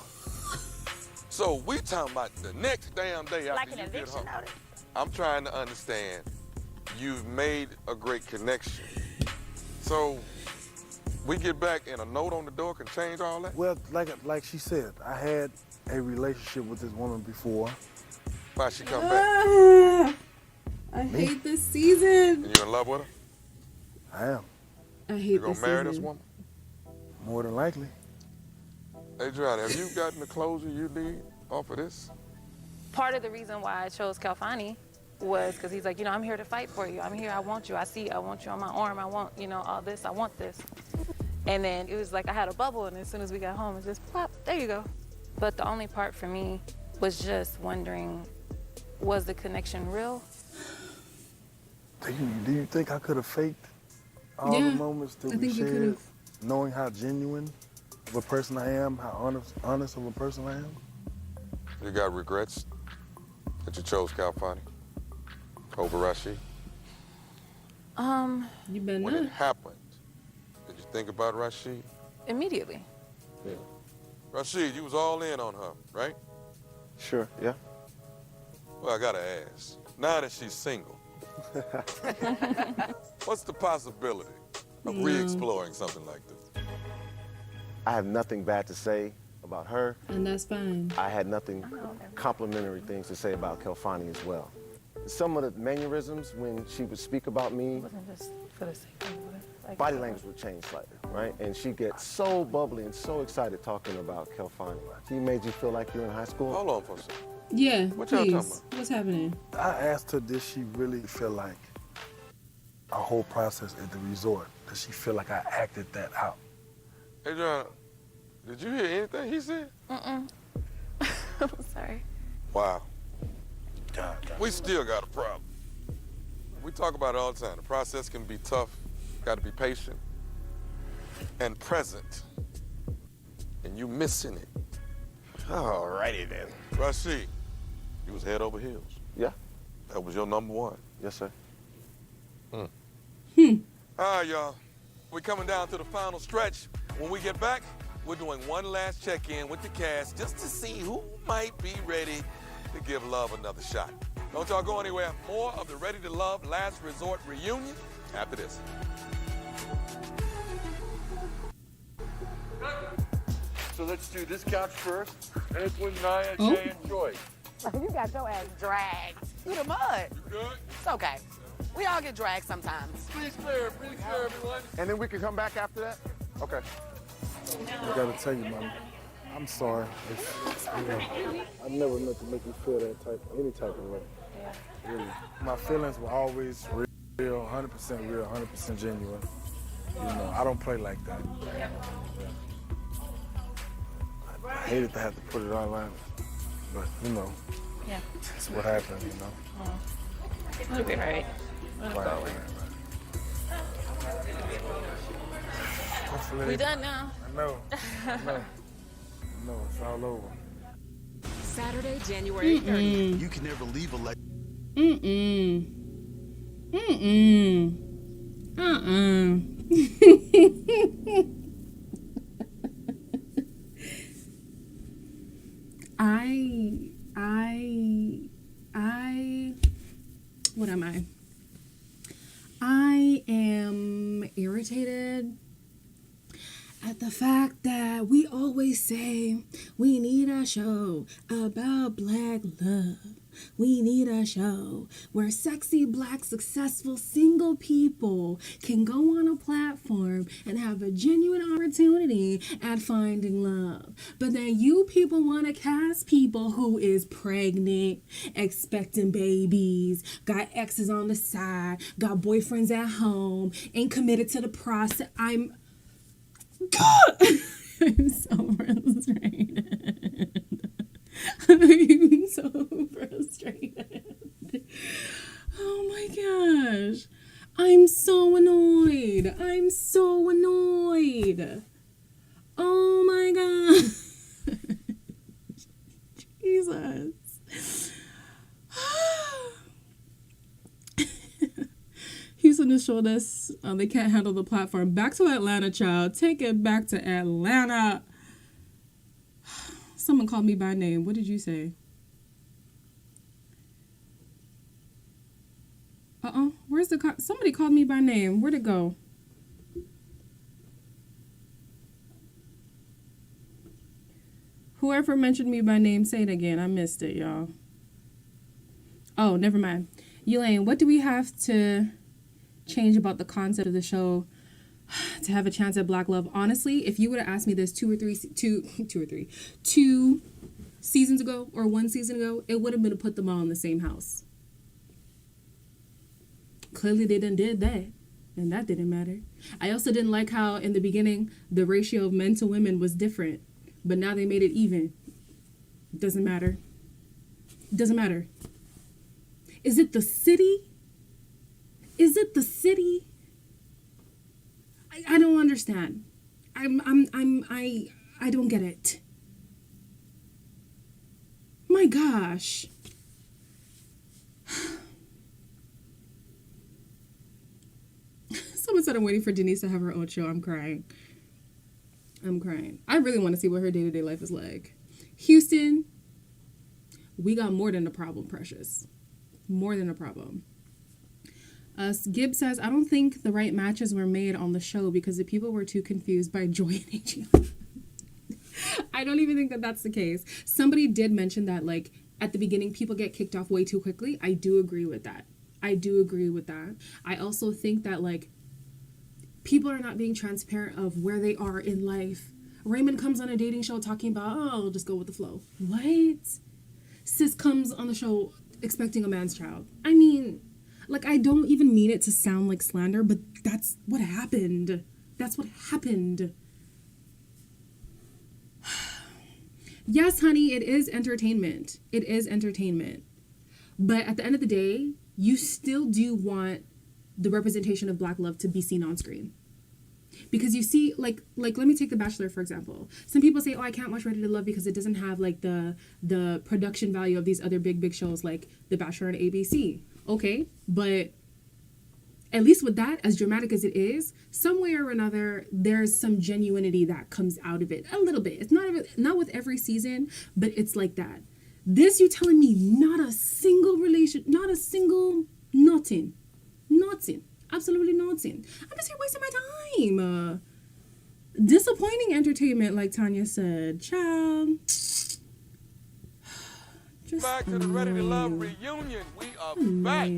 So we talking about the next damn day after Like an you get eviction home. notice? I'm trying to understand. You've made a great connection. So we get back and a note on the door can change all that? Well, like she said, I had a relationship with this woman before. Why she come back? I hate this season. And you in love with her? I am. I hate You gonna this marry season. this woman? More than likely. Adriana, have you gotten the closure you need off of this? Part of the reason why I chose Calfani was because he's like, you know, I'm here to fight for you. I'm here. I want you. I see you. I want you on my arm. I want, you know, all this. I want this. And then it was like I had a bubble, and as soon as we got home, it just plop, there you go. But the only part for me was just wondering, was the connection real? Do you think I could have faked all the moments that we shared, knowing how genuine of a person I am, how honest of a person I am? You got regrets that you chose Calfani over Rashid? You better When not. it happened, did you think about Rashid? Immediately. Yeah. Rashid, you was all in on her, right? Sure, yeah. Well, I gotta ask, now that she's single, what's the possibility of re-exploring something like this? I have nothing bad to say about her. And that's fine. I had nothing complimentary things to say about Kelfani as well. Some of the mannerisms when she would speak about me, Wasn't just for the sake of it. Like, body language would change slightly, right? And she gets so bubbly and so excited talking about Kelfani. She made you feel like you're in high school? Hold on for a second. Yeah, What y'all talking please. What's happening? I asked her, did she really feel like our whole process at the resort, does she feel like I acted that out? Adriana, did you hear anything he said? I'm sorry. Wow. We still got a problem. We talk about it all the time. The process can be tough. Got to be patient and present. And you missing it. Alrighty then. Rashid, you was head over heels. Yeah. That was your number one. Yes, sir. All right, y'all. We're coming down to the final stretch. When we get back, we're doing one last check-in with the cast just to see who might be ready to give love another shot. Don't y'all go anywhere. More of the Ready to Love Last Resort reunion after this. So let's do this couch first. And it's with Nia, Jay, and Joy. You got your ass dragged through the mud. It's okay. We all get dragged sometimes. Pretty clear, everyone. And then we can come back after that? Okay. I gotta tell you, Mama, I'm sorry. I never meant to make you feel that any type of way. Yeah. Really. My feelings were always real, 100% real, 100% genuine. You know, I don't play like that. I hated to have to put it all out, but you know, that's what happened, you know. It'll be right. It'll Right, go away. Hopefully We they- done now. I know, it's all over. Saturday, January 30th. You can never leave a What am I? I am irritated at the fact that we always say we need a show about black love. We need a show where sexy, black, successful, single people can go on a platform and have a genuine opportunity at finding love. But then you people want to cast people who is pregnant, expecting babies, got exes on the side, got boyfriends at home, ain't committed to the process. I'm so frustrated. I'm so frustrated. Oh my gosh. I'm so annoyed. I'm so annoyed. Oh my god. Jesus. Houston has showed us they can't handle the platform. Back to Atlanta, child. Take it back to Atlanta. Someone called me by name. What did you say? Where's the somebody called me by name. Where'd it go? Whoever mentioned me by name, say it again. I missed it, y'all. Oh, never mind. Elaine, what do we have to change about the concept of the show to have a chance at Black love? Honestly, if you would have asked me this two seasons ago or 1 season ago, it would have been to put them all in the same house. Clearly they done did that, and that didn't matter. I also didn't like how in the beginning the ratio of men to women was different, but now they made it even. Doesn't matter. Doesn't matter. Is it the city? Is it the city? I don't understand. I don't get it. My gosh. Someone said I'm waiting for Denise to have her own show. I'm crying. I really want to see what her day-to-day life is like. Houston, we got more than a problem, Precious. More than a problem. Gibb says, I don't think the right matches were made on the show because the people were too confused by Joy and Adriana. I don't even think that that's the case. Somebody did mention that, like, at the beginning, people get kicked off way too quickly. I do agree with that. I also think that, like, people are not being transparent of where they are in life. Raymond comes on a dating show talking about, oh, I'll just go with the flow. What? Sis comes on the show expecting a man's child. I mean, like, I don't even mean it to sound like slander, but that's what happened. That's what happened. Yes, honey, it is entertainment. It is entertainment. But at the end of the day, you still do want the representation of Black love to be seen on screen. Because you see, like let me take The Bachelor, for example. Some people say, oh, I can't watch Ready to Love because it doesn't have, like, the production value of these other big shows like The Bachelor and ABC. Okay, but at least with that, as dramatic as it is, some way or another, there's some genuinity that comes out of it. A little bit. It's not with every season, but it's like that. This, you telling me not a single relation, not a single nothing. Absolutely nothing. I'm just here wasting my time. Disappointing entertainment, like Tanya said. Child. Back to the Ready to Love reunion. We are back.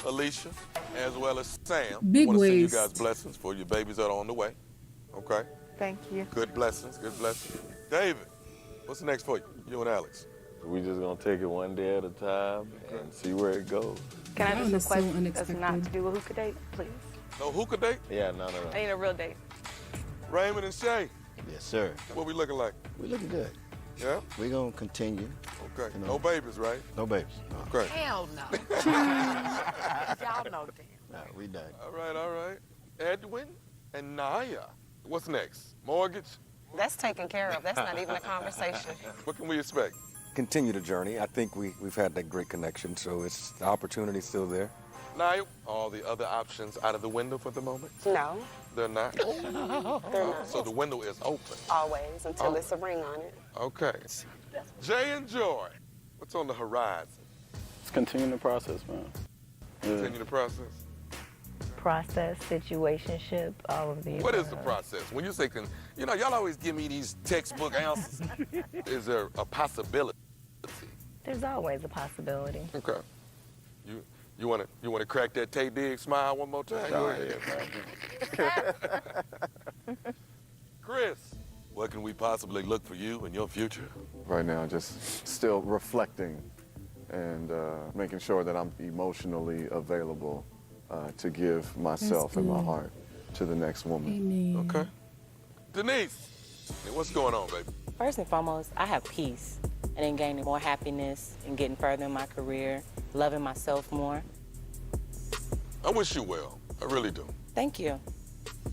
Alicia, as well as Sam. Big I want to send you waist. guys blessings for your babies that are on the way. Okay? Thank you. Good blessings. David, what's next for you? You and Alex. We just gonna take it one day at a time and see where it goes. Can I That just was so request us unexpected. not to do a hookah date, please? No hookah date? Yeah, no. I need a real date. Raymond and Shay, Yes, sir. what we looking like? We're looking good. Yeah? We're going to continue. Okay. You know. No babies, right? No babies. No. Okay. Hell no. Y'all know damn. No, we done. All right. Edwin and Naya. What's next? Mortgage? That's taken care of. That's not even a conversation. What can we expect? Continue the journey. I think we've had that great connection, so it's the opportunity's still there. Naya, all the other options out of the window for the moment? No, They're not? they're not. So the window is open. Always, until it's a ring on it. Okay. Jay and Joy, what's on the horizon? Let's continue the process, man. Continue the process. Process, situationship, all of the What is above. the process? When you say, y'all always give me these textbook answers. Is there a possibility? There's always a possibility. Okay. You want to crack that Tay Diggs smile one more time? Go ahead. Chris, what can we possibly look for you in your future? Right now, just still reflecting and making sure that I'm emotionally available to give myself and my good. heart to the next woman. Amen. Okay. Denise, what's going on, baby? First and foremost, I have peace and in gaining more happiness and getting further in my career, loving myself more. I wish you well. I really do. Thank you.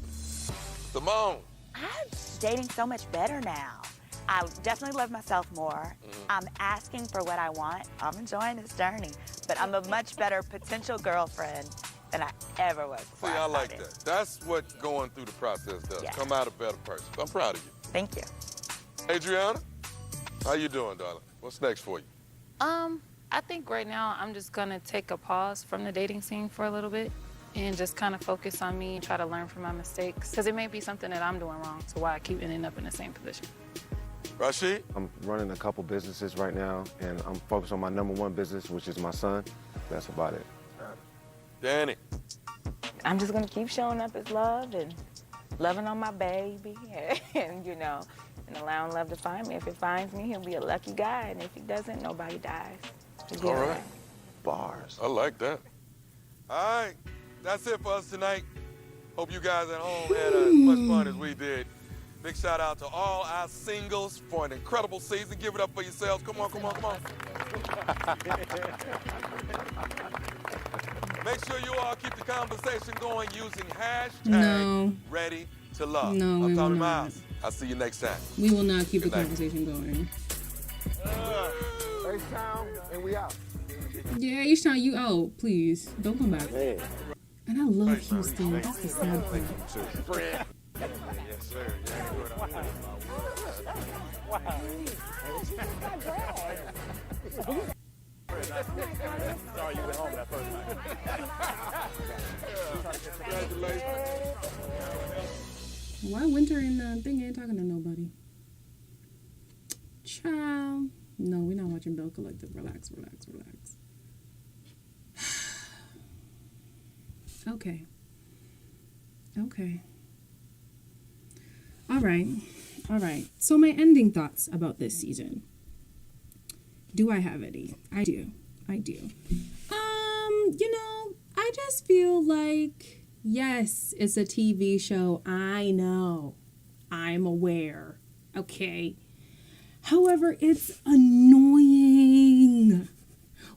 Simone. I'm dating so much better now. I definitely love myself more. I'm asking for what I want. I'm enjoying this journey, but I'm a much better potential girlfriend than I ever was before. See, I like that. That's what going through the process does. Yeah. Come out a better person. I'm proud of you. Thank you. Adriana, how you doing, darling? What's next for you? I think right now I'm just gonna take a pause from the dating scene for a little bit and just kind of focus on me and try to learn from my mistakes. Because it may be something that I'm doing wrong, so why I keep ending up in the same position. Rashid? I'm running a couple businesses right now, and I'm focused on my number one business, which is my son. That's about it. Danny. I'm just gonna keep showing up as love and loving on my baby, and you know, and allowing love to find me. If it finds me, he'll be a lucky guy, and if he doesn't, nobody dies. All right. Bars. I like that. All right. That's it for us tonight. Hope you guys at home had as much fun as we did. Big shout out to all our singles for an incredible season. Give it up for yourselves. Come on, come on, come on. Make sure you all keep the conversation going using hashtag Ready to Love. No, I'm we Tommy will not. Miles. I'll see you next time. We will not keep Good the night. conversation going. H-Town, and we out. Yeah, H-Town, you out. Please, don't come back. And I love Houston. That's the sad part. Yes, sir. Sorry you went home that first night. Why Winter and thing ain't talking to nobody? Child. No, we're not watching Bell Collective. Relax, relax, relax. Okay. Okay. All right. All right. So my ending thoughts about this season. Do I have any? I do. I do. You know, I just feel like, yes, it's a TV show. I know. I'm aware. Okay. However, it's annoying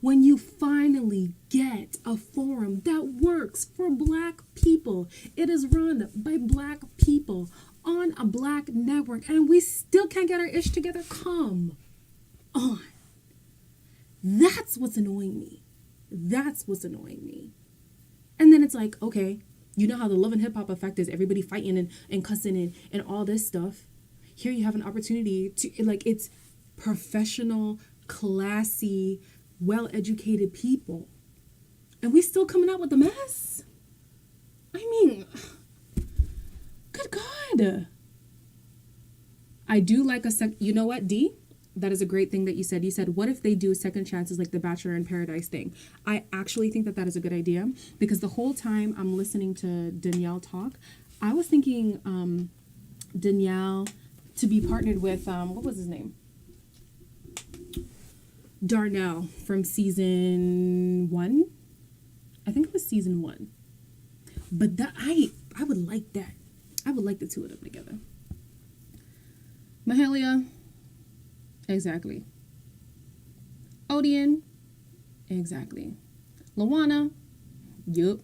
when you finally get a forum that works for Black people. It is run by Black people on a Black network, and we still can't get our ish together. Come on. That's what's annoying me. That's what's annoying me. And then it's like, okay, you know how the Love and Hip Hop effect is everybody fighting and cussing and all this stuff. Here you have an opportunity to, like, it's professional, classy, well-educated people. And we still coming out with a mess? I mean, good God. I do like you know what, D? That is a great thing that you said. You said, what if they do second chances like the Bachelor in Paradise thing? I actually think that is a good idea, because the whole time I'm listening to Danielle talk, I was thinking Danielle to be partnered with, what was his name? Darnell from season 1. I think it was season 1. But that I would like that. I would like the two of them together. Mahalia. Exactly. Odeon. Exactly. Lawana. Yup.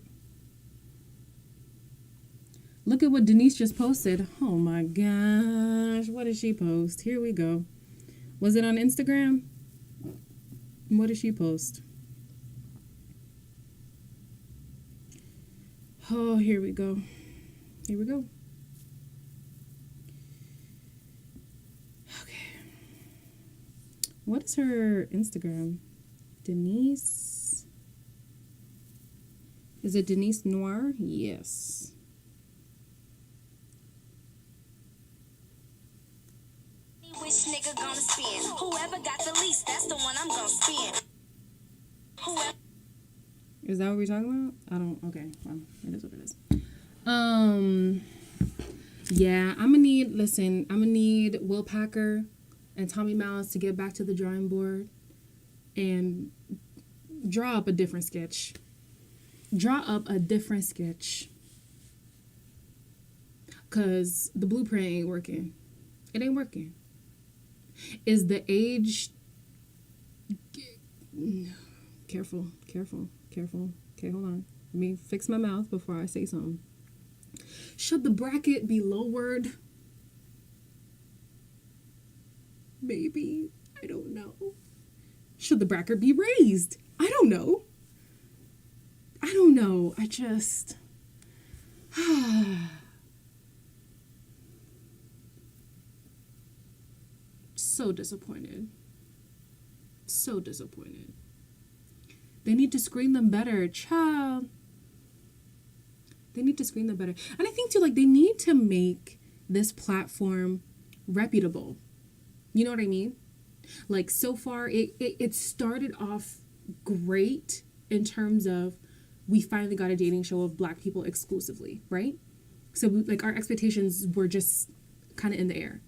Look at what Denise just posted. Oh my gosh. What did she post? Here we go. Was it on Instagram? What did she post? Oh, here we go. Here we go. What is her Instagram? Denise? Is it Denise Noir? Yes. Which nigga gonna spin? Whoever got the least, that's the one I'm gonna spin. Is that what we're talking about? I don't. Okay, well, it is what it is. Yeah, I'm gonna need Will Packer and Tommy Miles to get back to the drawing board and draw up a different sketch. Because the blueprint ain't working. It ain't working. Is the age... Careful. Okay, hold on. Let me fix my mouth before I say something. Should the bracket be lowered? Maybe. I don't know. Should the bracket be raised? I don't know. I just... So disappointed. They need to screen them better. Child. They need to screen them better. And I think, too, like, they need to make this platform reputable. You know what I mean? Like, so far, it started off great in terms of we finally got a dating show of Black people exclusively, right? So like our expectations were just kind of in the air.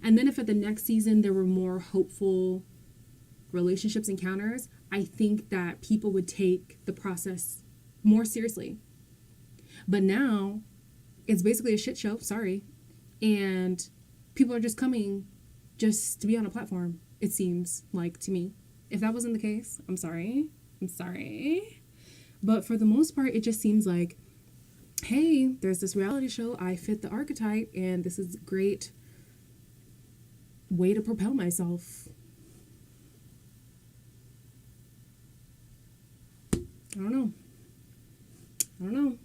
And then if at the next season there were more hopeful relationships encounters, I think that people would take the process more seriously. But now it's basically a shit show, sorry. And people are just coming just to be on a platform, it seems like to me. If that wasn't the case, I'm sorry. But for the most part, it just seems like, hey, there's this reality show, I fit the archetype, and this is a great way to propel myself. I don't know.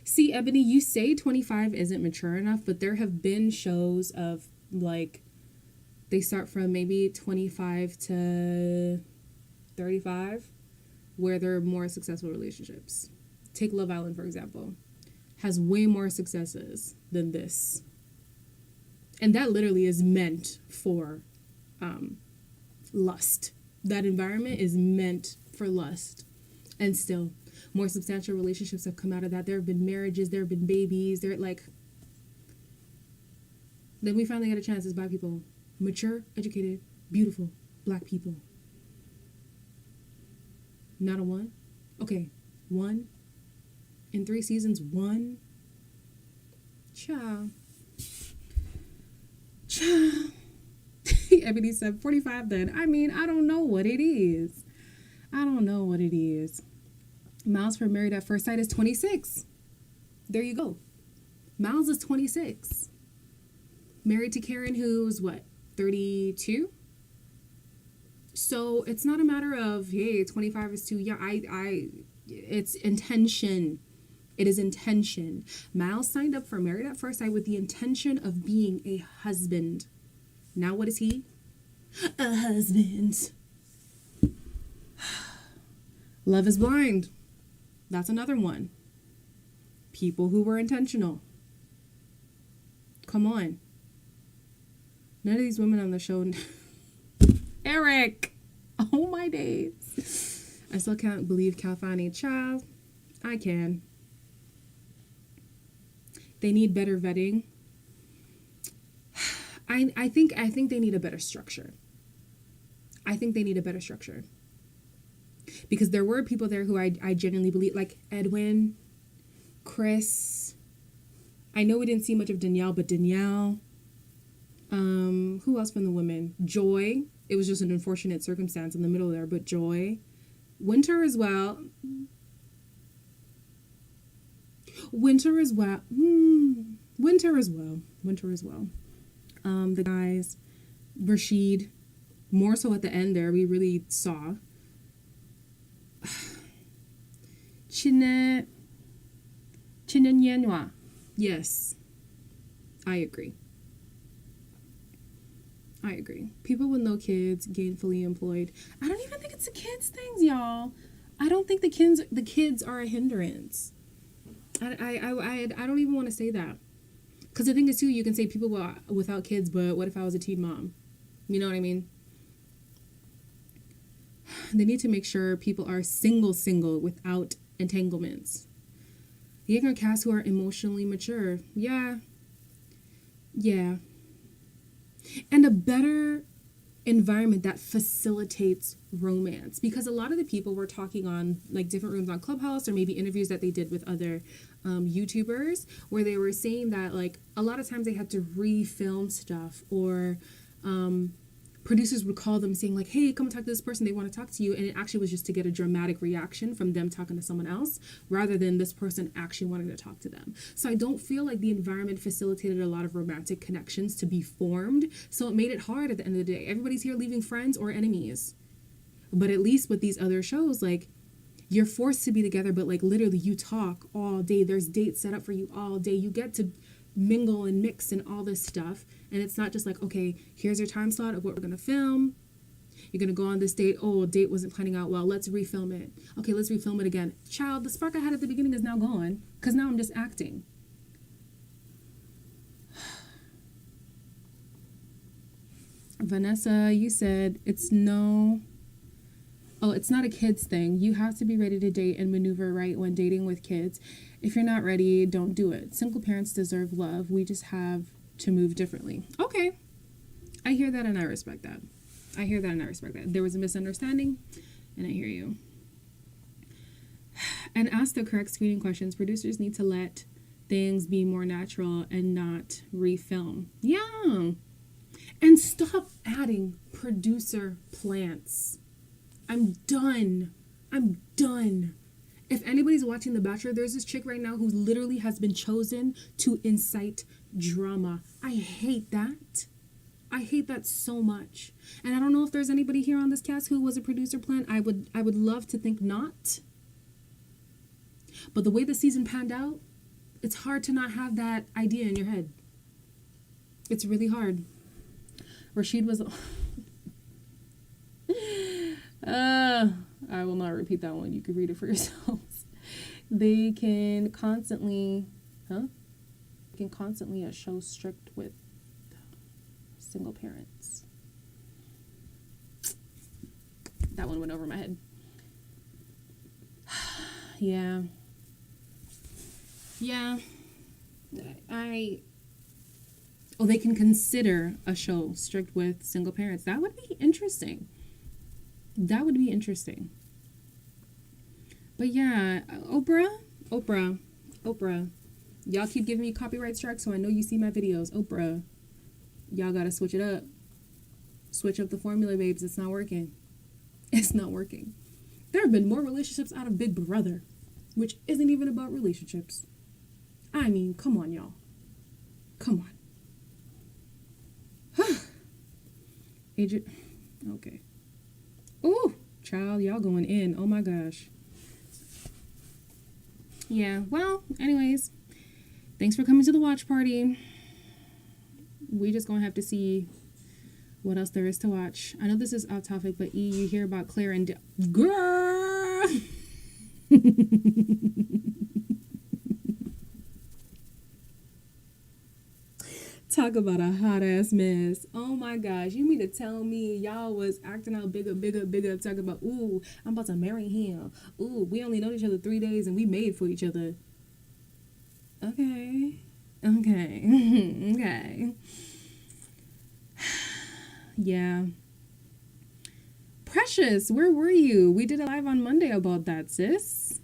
See, Ebony, you say 25 isn't mature enough, but there have been shows of like, they start from maybe 25 to 35 where there are more successful relationships. Take Love Island, for example. Has way more successes than this. And that literally is meant for lust. That environment is meant for lust. And still, more substantial relationships have come out of that. There have been marriages, there have been babies. They're like... Then we finally get a chance as Black people. Mature, educated, beautiful Black people. Not a one? Okay, 1 in 3 seasons, 1. Ciao. Ebony said 45 then. I mean, I don't know what it is. Miles for Married at First Sight is 26. There you go. Miles is 26. Married to Karen, who's what, 32? So it's not a matter of, hey, 25 is too young. It's intention. It is intention. Miles signed up for Married at First Sight with the intention of being a husband. Now what is he? A husband. Love is Blind. That's another one. People who were intentional. Come on. None of these women on the show... Eric! Oh my days. I still can't believe Calfani. Child, I can. They need better vetting. I think they need a better structure. Because there were people there who I genuinely believe, like Edwin, Chris. I know we didn't see much of Danielle, but Danielle. Who else from the women? Joy. It was just an unfortunate circumstance in the middle there, but Joy. Winter as well. The guys. Rashid. More so at the end there, we really saw. Chinenyanwa. Yes. I agree. People with no kids, gainfully employed. I don't even think it's the kids things, y'all. I don't think the kids are a hindrance. I don't even want to say that. Because the thing is, too, you can say people without kids, but what if I was a teen mom? You know what I mean? They need to make sure people are single without entanglements. Younger cast who are emotionally mature. Yeah. And a better environment that facilitates romance, because a lot of the people were talking on like different rooms on Clubhouse or maybe interviews that they did with other YouTubers where they were saying that like a lot of times they had to refilm stuff or producers would call them saying like, hey, come talk to this person, they want to talk to you, and it actually was just to get a dramatic reaction from them talking to someone else rather than this person actually wanting to talk to them. So I don't feel like the environment facilitated a lot of romantic connections to be formed, so it made it hard at the end of the day. Everybody's here leaving friends or enemies. But at least with these other shows, like, you're forced to be together, but like literally you talk all day. There's dates set up for you all day. You get to mingle and mix and all this stuff. And it's not just like, okay, here's your time slot of what we're going to film. You're going to go on this date. Oh, date wasn't planning out well. Let's refilm it. Okay, let's refilm it again. Child, the spark I had at the beginning is now gone because now I'm just acting. Vanessa, you said it's no Oh, it's not a kids thing. You have to be ready to date and maneuver right when dating with kids. If you're not ready, don't do it. Single parents deserve love. We just have to move differently. Okay. I hear that and I respect that. There was a misunderstanding and I hear you. And ask the correct screening questions. Producers need to let things be more natural and not refilm. Yeah. And stop adding producer plants. I'm done. If anybody's watching The Bachelor, there's this chick right now who literally has been chosen to incite drama. I hate that. I hate that so much. And I don't know if there's anybody here on this cast who was a producer plant. I would love to think not. But the way the season panned out, it's hard to not have that idea in your head. It's really hard. Rashid was... I will not repeat that one. You can read it for yourselves. They can constantly... show strict with single parents. That one went over my head. Yeah. They can consider a show strict with single parents. That would be interesting. But yeah, Oprah. Y'all keep giving me copyright strikes, so I know you see my videos. Oprah, y'all gotta switch it up. Switch up the formula, babes. It's not working. There have been more relationships out of Big Brother, which isn't even about relationships. I mean, come on, y'all. Come on. Agent. Okay. Ooh, child, y'all going in. Oh my gosh. Yeah, well, anyways, thanks for coming to the watch party. We just gonna have to see what else there is to watch. I know this is off topic, but you hear about Claire and girl. Talk about a hot ass mess. Oh my gosh. You mean to tell me y'all was acting out bigger, talking about, ooh, I'm about to marry him. Ooh, we only know each other 3 days and we made for each other. Okay. Yeah. Precious, where were you? We did a live on Monday about that, sis.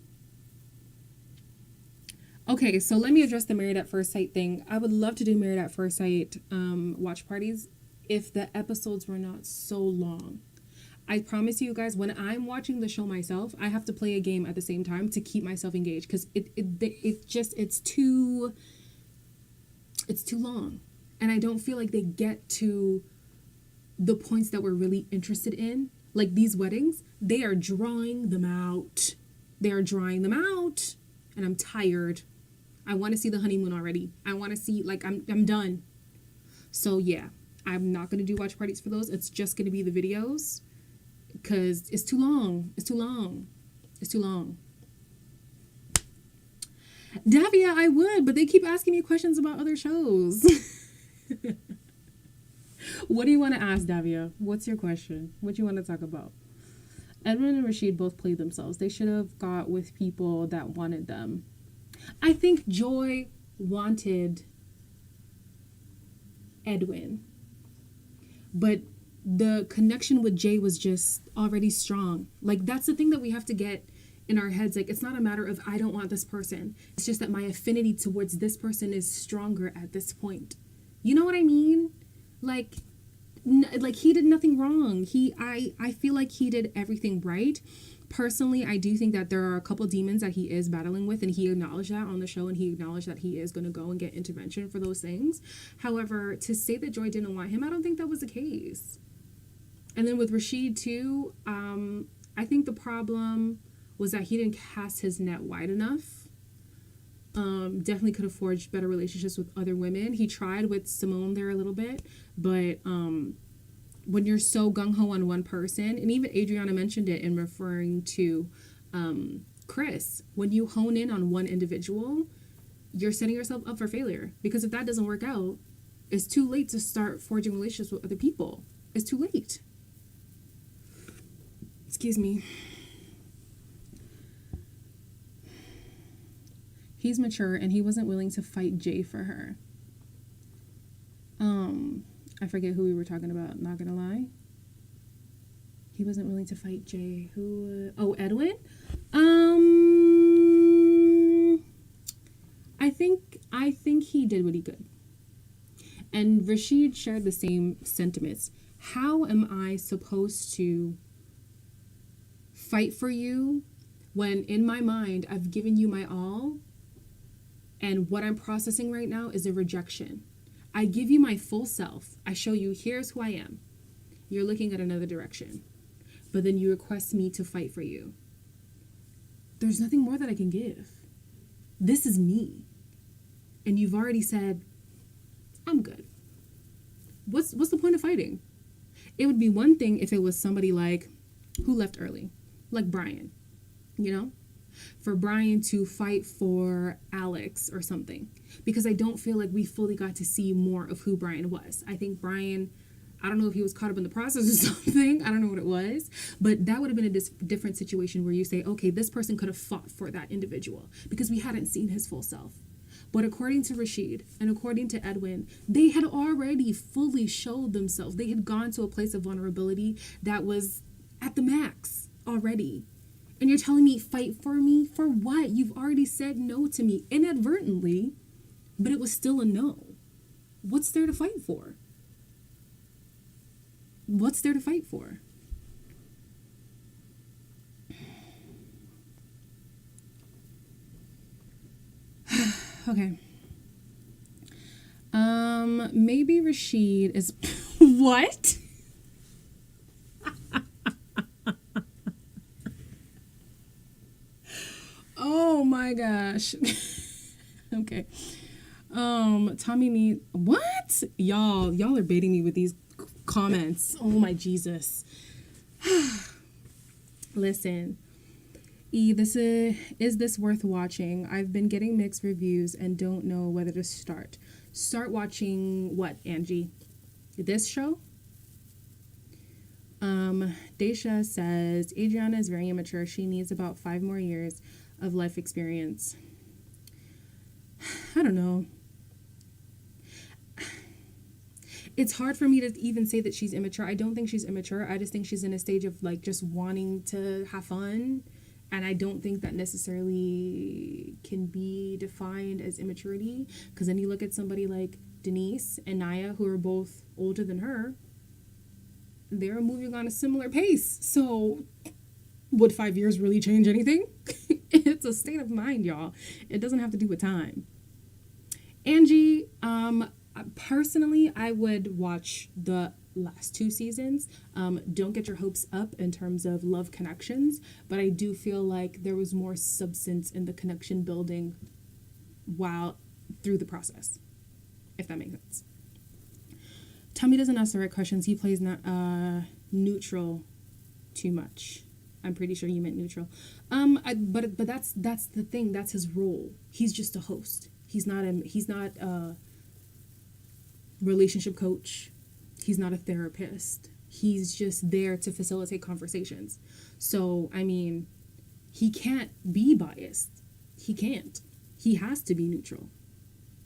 Okay, so let me address the Married at First Sight thing. I would love to do Married at First Sight watch parties if the episodes were not so long. I promise you guys, when I'm watching the show myself, I have to play a game at the same time to keep myself engaged because it's too long. And I don't feel like they get to the points that we're really interested in. Like these weddings, they are drawing them out. And I'm tired. I want to see the honeymoon already. I want to see, like, I'm done. So yeah, I'm not going to do watch parties for those. It's just going to be the videos because it's too long. Davia, I would, but they keep asking me questions about other shows. What do you want to ask, Davia? What's your question? What do you want to talk about? Edwin and Rashid both played themselves. They should have got with people that wanted them. I think Joy wanted Edwin, but the connection with Jay was just already strong. Like, that's the thing that we have to get in our heads. Like, it's not a matter of I don't want this person. It's just that my affinity towards this person is stronger at this point. You know what I mean? Like he did nothing wrong. I feel like he did everything right. Personally, I do think that there are a couple demons that he is battling with, and he acknowledged that on the show, and he acknowledged that he is going to go and get intervention for those things. However, to say that Joy didn't want him, I don't think that was the case. And then with Rashid too, I think the problem was that he didn't cast his net wide enough. Definitely could have forged better relationships with other women. He tried with Simone there a little bit, but when you're so gung-ho on one person, and even Adriana mentioned it in referring to Chris, when you hone in on one individual, you're setting yourself up for failure. Because if that doesn't work out, it's too late to start forging relationships with other people. It's too late. excuse me. He's mature and he wasn't willing to fight Jay for her. I forget who we were talking about, not gonna lie. He wasn't willing to fight Jay. Edwin? I think he did what he could. And Rashid shared the same sentiments. How am I supposed to fight for you when in my mind I've given you my all and what I'm processing right now is a rejection? I give you my full self. I show you, here's who I am. You're looking at another direction. But then you request me to fight for you. There's nothing more that I can give. This is me. And you've already said, I'm good. What's the point of fighting? It would be one thing if it was somebody like who left early, like Brian, you know? For Brian to fight for Alex or something, because I don't feel like we fully got to see more of who Brian was. I think Brian, I don't know if he was caught up in the process or something. I don't know what it was, but that would have been a different situation where you say, okay, this person could have fought for that individual because we hadn't seen his full self. But according to Rashid and according to Edwin, they had already fully showed themselves. They had gone to a place of vulnerability that was at the max already. And you're telling me, fight for me? For what? You've already said no to me inadvertently, but it was still a no. What's there to fight for? What's there to fight for? Okay. Maybe Rashid is... What? Oh my gosh. Okay. Tommy needs... What? Y'all are baiting me with these comments. Oh my Jesus. Listen. Is this worth watching? I've been getting mixed reviews and don't know whether to start. Start watching what, Angie? This show? Daisha says, Adriana is very immature. She needs about 5 more years of life experience. I don't know. It's hard for me to even say that she's immature. I don't think she's immature. I just think she's in a stage of like just wanting to have fun. And I don't think that necessarily can be defined as immaturity. Because then you look at somebody like Denise and Naya, who are both older than her. They're moving on a similar pace. So would 5 years really change anything? It's a state of mind, y'all. It doesn't have to do with time. Angie, personally, I would watch the last 2 seasons. Don't get your hopes up in terms of love connections, but I do feel like there was more substance in the connection building through the process, if that makes sense. Tommy doesn't ask the right questions. He plays neutral too much. I'm pretty sure you meant neutral. But that's the thing. That's his role. He's just a host. He's not a relationship coach. He's not a therapist. He's just there to facilitate conversations. So, I mean, he can't be biased. He can't. He has to be neutral.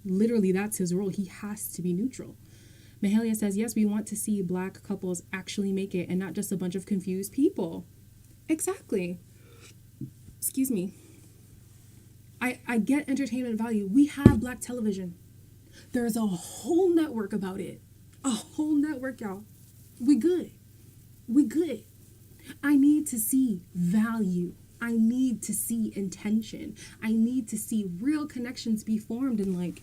Literally, that's his role. He has to be neutral. Mahalia says, yes, we want to see Black couples actually make it and not just a bunch of confused people. Exactly. Excuse me. I get entertainment value. We have Black television. There's a whole network about it. A whole network, y'all. We good. We good. I need to see value. I need to see intention. I need to see real connections be formed, and like,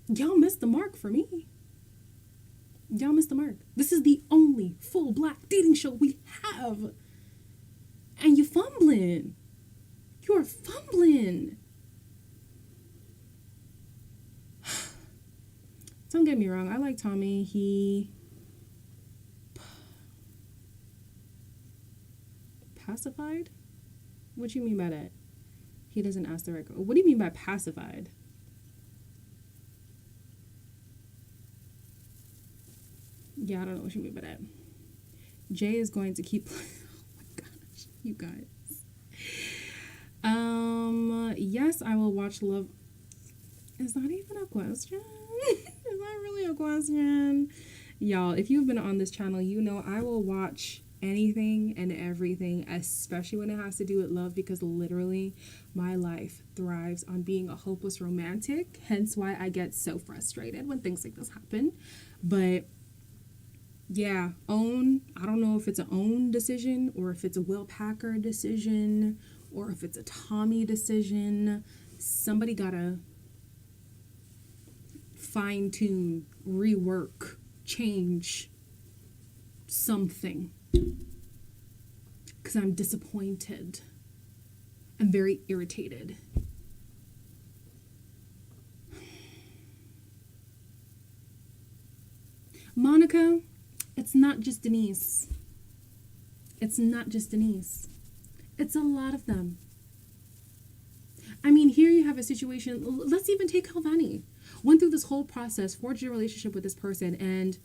y'all missed the mark for me. Y'all missed the mark. This is the only full Black dating show we have. And you fumbling. You're fumbling. Don't get me wrong. I like Tommy. He pacified? What do you mean by that? He doesn't ask the right. What do you mean by pacified? Yeah, I don't know what you mean by that. Jay is going to keep. Oh my gosh, you guys. Yes, I will watch Love. Is that even a question? Is that really a question? Y'all, if you've been on this channel, you know I will watch anything and everything, especially when it has to do with love, because literally my life thrives on being a hopeless romantic, hence why I get so frustrated when things like this happen. But yeah, OWN, I don't know if it's an OWN decision or if it's a Will Packer decision or if it's a Tommy decision. Somebody gotta fine-tune, rework, change something, because I'm disappointed. I'm very irritated. Monica, it's not just Denise. It's not just Denise. It's a lot of them. I mean, here you have a situation. Let's even take Calvani. Went through this whole process, forged a relationship with this person, and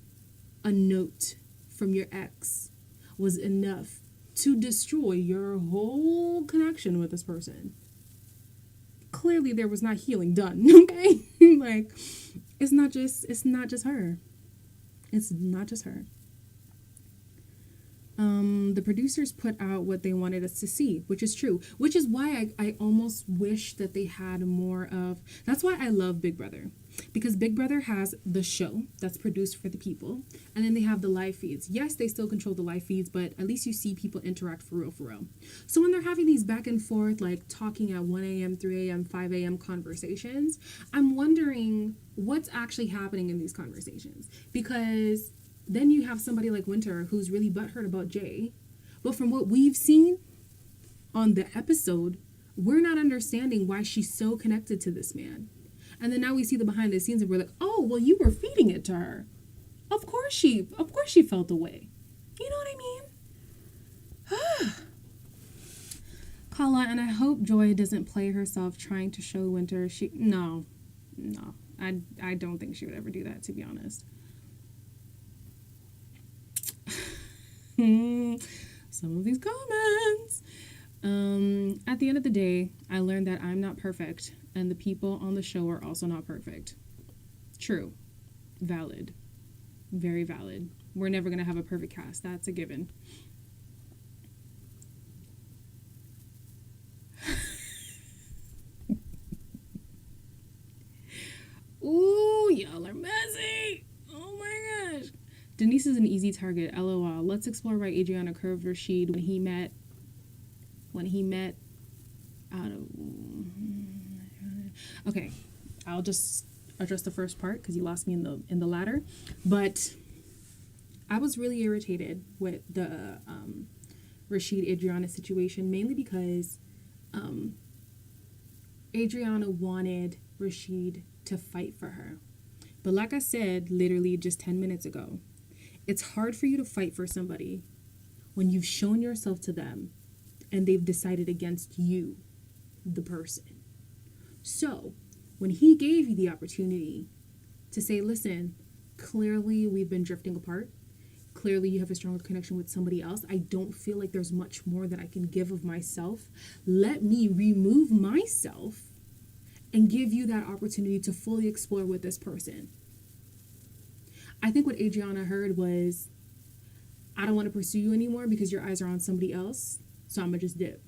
a note from your ex was enough to destroy your whole connection with this person. Clearly there was not healing done, okay? Like, it's not just her. It's not just her. The producers put out what they wanted us to see, which is true, which is why I almost wish that they had more of, that's why I love Big Brother, because Big Brother has the show that's produced for the people, and then they have the live feeds. Yes, they still control the live feeds, but at least you see people interact for real. So when they're having these back and forth, like talking at 1 a.m., 3 a.m., 5 a.m. conversations, I'm wondering what's actually happening in these conversations, because then you have somebody like Winter who's really butthurt about Jay. But from what we've seen on the episode, we're not understanding why she's so connected to this man. And then now we see the behind the scenes and we're like, oh, well, you were feeding it to her. Of course she felt the way. You know what I mean? Kala, and I hope Joy doesn't play herself trying to show Winter No. I don't think she would ever do that, to be honest. Some of these comments. At the end of the day, I learned that I'm not perfect, and the people on the show are also not perfect. True. Valid. Very valid. We're never going to have a perfect cast. That's a given. Ooh, y'all are messy. Oh my gosh. Denise is an easy target. LOL. Let's explore why Adriana curved Rashid when he met out of. Okay, I'll just address the first part because you lost me in the latter. But I was really irritated with the Rashid Adriana situation, mainly because Adriana wanted Rashid to fight for her. But like I said, literally just 10 minutes ago, it's hard for you to fight for somebody when you've shown yourself to them and they've decided against you, the person. So when he gave you the opportunity to say, listen, clearly we've been drifting apart. Clearly you have a stronger connection with somebody else. I don't feel like there's much more that I can give of myself. Let me remove myself and give you that opportunity to fully explore with this person. I think what Adriana heard was, I don't want to pursue you anymore because your eyes are on somebody else, so I'm going to just dip.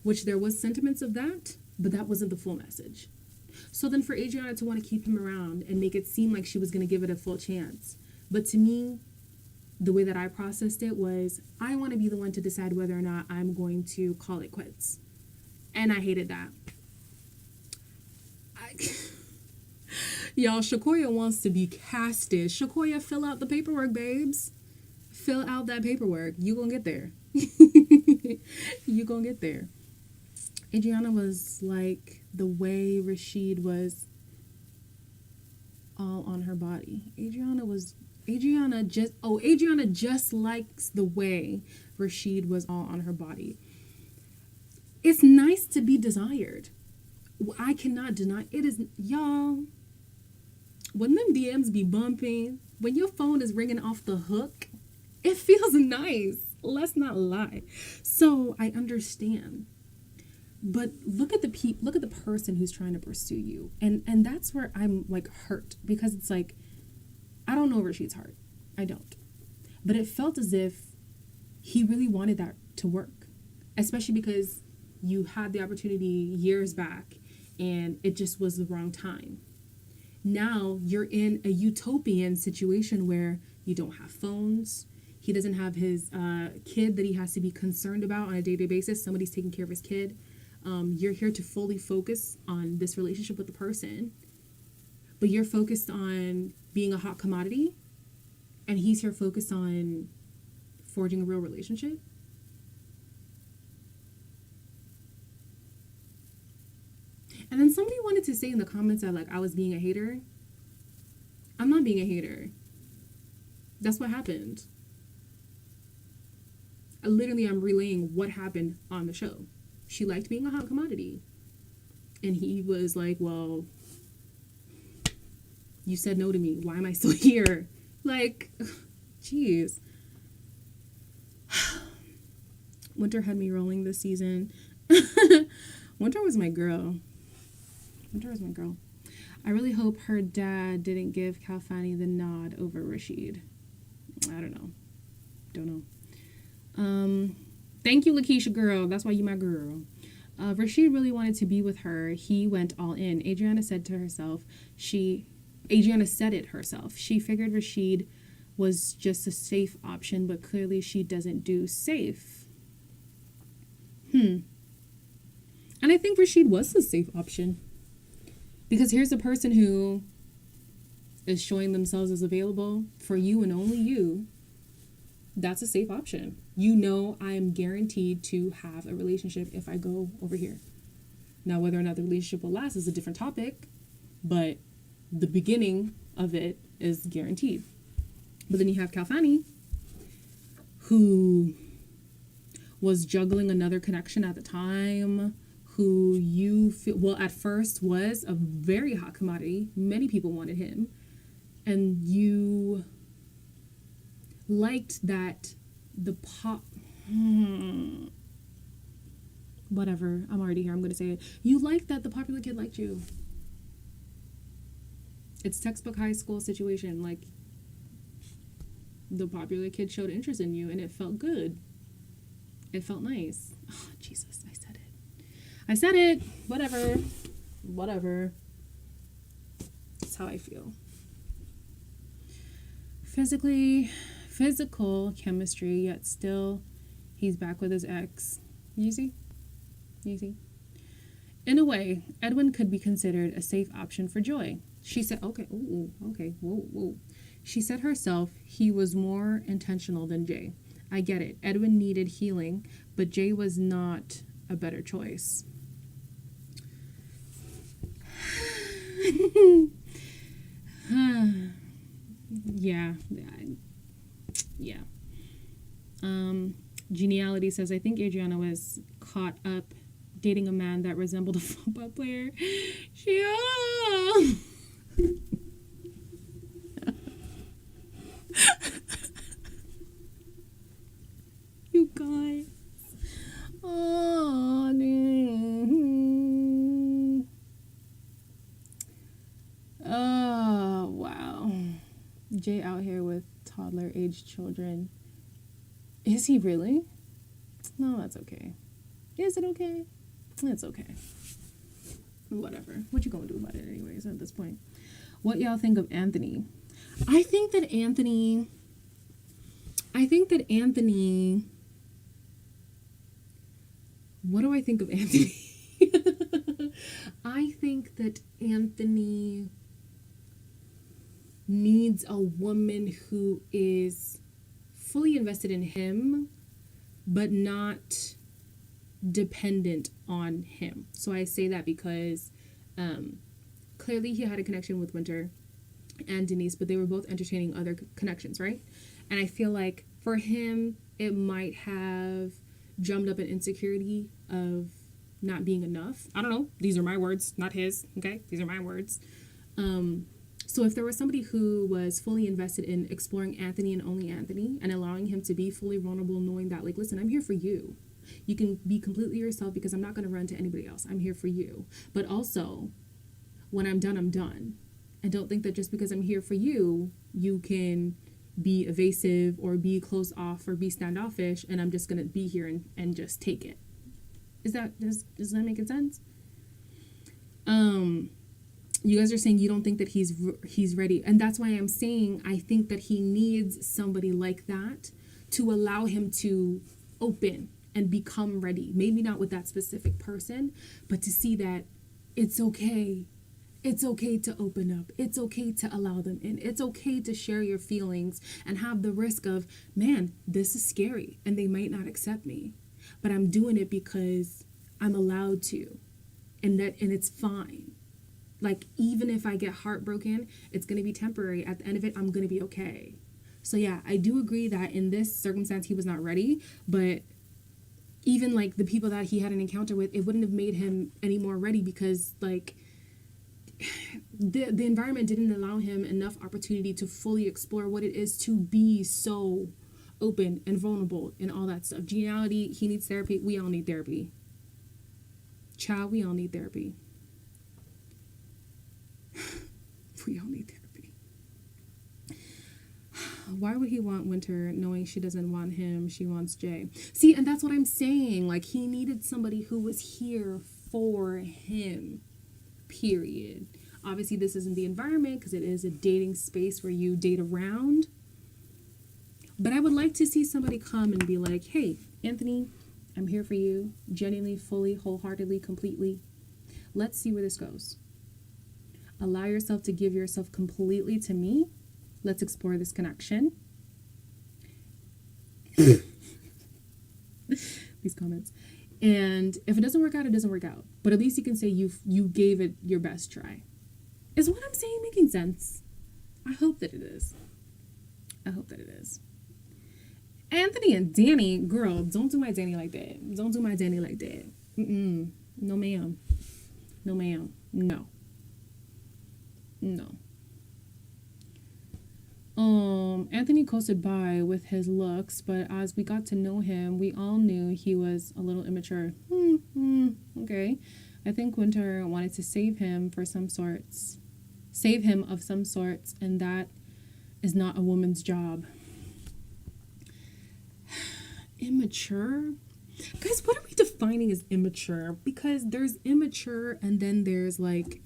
Which there was sentiments of that, but that wasn't the full message. So then for Adriana to want to keep him around and make it seem like she was going to give it a full chance. But to me, the way that I processed it was, I want to be the one to decide whether or not I'm going to call it quits. And I hated that. Y'all, Shakoya wants to be casted. Shakoya, fill out the paperwork, babes. Fill out that paperwork. You gonna get there. You gonna get there. Adriana was like the way Rashid was all on her body. Adriana just likes the way Rashid was all on her body. It's nice to be desired. I cannot deny it is, y'all. When them DMs be bumping, when your phone is ringing off the hook, It feels nice. Let's not lie. So I understand. But look at the person who's trying to pursue you. And that's where I'm like hurt, because it's like, I don't know Rashid's heart. I don't. But it felt as if he really wanted that to work, especially because you had the opportunity years back and it just was the wrong time. Now you're in a utopian situation where you don't have phones. He doesn't have his kid that he has to be concerned about on a day-to-day basis. Somebody's taking care of his kid. You're here to fully focus on this relationship with the person, but you're focused on being a hot commodity, and he's here focused on forging a real relationship. And then somebody wanted to say in the comments that like I was being a hater. I'm not being a hater. That's what happened. I'm relaying what happened on the show. She liked being a hot commodity. And he was like, well, you said no to me. Why am I still here? Like, jeez. Winter had me rolling this season. Winter was my girl. I really hope her dad didn't give Kalfani the nod over Rashid. I don't know. Thank you, Lakeisha girl. That's why you my girl. Rashid really wanted to be with her. He went all in. Adriana said it herself. She figured Rashid was just a safe option, but clearly she doesn't do safe. And I think Rashid was a safe option. Because here's a person who is showing themselves as available for you and only you. That's a safe option. You know I am guaranteed to have a relationship if I go over here. Now, whether or not the relationship will last is a different topic, but the beginning of it is guaranteed. But then you have Kalfani, who was juggling another connection at the time, who you feel, well, at first was a very hot commodity. Many people wanted him. And you liked that whatever, I'm already here, I'm going to say it. You liked that the popular kid liked you. It's textbook high school situation. Like, the popular kid showed interest in you and it felt good. It felt nice. Oh, Jesus, I said it. Whatever. That's how I feel. Physical chemistry, yet still he's back with his ex. You see? In a way, Edwin could be considered a safe option for Joy. She said, whoa. She said herself he was more intentional than Jay. I get it. Edwin needed healing, but Jay was not a better choice. Yeah. Geniality says, I think Adriana was caught up dating a man that resembled a football player. You guys. Oh, man. Oh, wow. Jay out here with toddler-aged children. Is he really? No, that's okay. Is it okay? It's okay. Whatever. What you gonna do about it anyways at this point? What y'all think of Anthony? I think that Anthony... What do I think of Anthony? I think that Anthony needs a woman who is fully invested in him, but not dependent on him. So I say that because clearly he had a connection with Winter and Denise, but they were both entertaining other connections, right? And I feel like for him, it might have drummed up an insecurity of not being enough. I don't know. These are my words, not his. Okay? These are my words. So if there was somebody who was fully invested in exploring Anthony and only Anthony and allowing him to be fully vulnerable, knowing that, like, listen, I'm here for you. You can be completely yourself because I'm not going to run to anybody else. I'm here for you. But also, when I'm done, I'm done. And don't think that just because I'm here for you, you can be evasive or be closed off or be standoffish and I'm just going to be here and just take it. Does that make sense? You guys are saying you don't think that he's ready. And that's why I'm saying I think that he needs somebody like that to allow him to open and become ready. Maybe not with that specific person, but to see that it's okay. It's okay to open up. It's okay to allow them in. It's okay to share your feelings and have the risk of, man, this is scary and they might not accept me, but I'm doing it because I'm allowed to, and it's fine. Like, even if I get heartbroken, it's going to be temporary. At the end of it, I'm going to be okay. So yeah, I do agree that in this circumstance, he was not ready, but even like the people that he had an encounter with, it wouldn't have made him any more ready because like the environment didn't allow him enough opportunity to fully explore what it is to be so open and vulnerable and all that stuff. Geniality, he needs therapy. We all need therapy. Child, we all need therapy. We all need therapy. Why would he want Winter knowing she doesn't want him? She wants Jay. See, and that's what I'm saying. Like, he needed somebody who was here for him. Period. Obviously, this isn't the environment because it is a dating space where you date around. But I would like to see somebody come and be like, hey, Anthony, I'm here for you. Genuinely, fully, wholeheartedly, completely. Let's see where this goes. Allow yourself to give yourself completely to me. Let's explore this connection. These comments. And if it doesn't work out, it doesn't work out. But at least you can say you gave it your best try. Is what I'm saying making sense? I hope that it is. I hope that it is. Anthony and Danny, girl, don't do my Danny like that. Don't do my Danny like that. No, ma'am. No, ma'am. No. No. Anthony coasted by with his looks, but as we got to know him, we all knew he was a little immature. Okay. I think Winter wanted to save him of some sorts, and that is not a woman's job. Immature? Guys, what are we defining as immature? Because there's immature and then there's like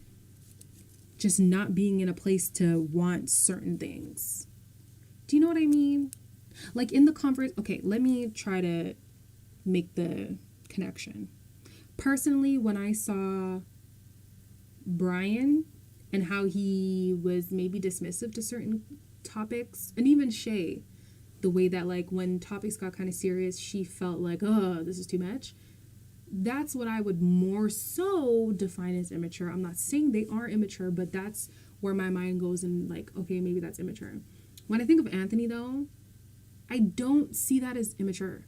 just not being in a place to want certain things. Do you know what I mean? Like in the conference, okay, let me try to make the connection. Personally, when I saw Brian and how he was maybe dismissive to certain topics, and even Shay, the way that like when topics got kind of serious, she felt like, oh, this is too much. That's what I would more so define as immature. I'm not saying they are immature, but that's where my mind goes and like, okay, maybe that's immature. When I think of Anthony though, I don't see that as immature.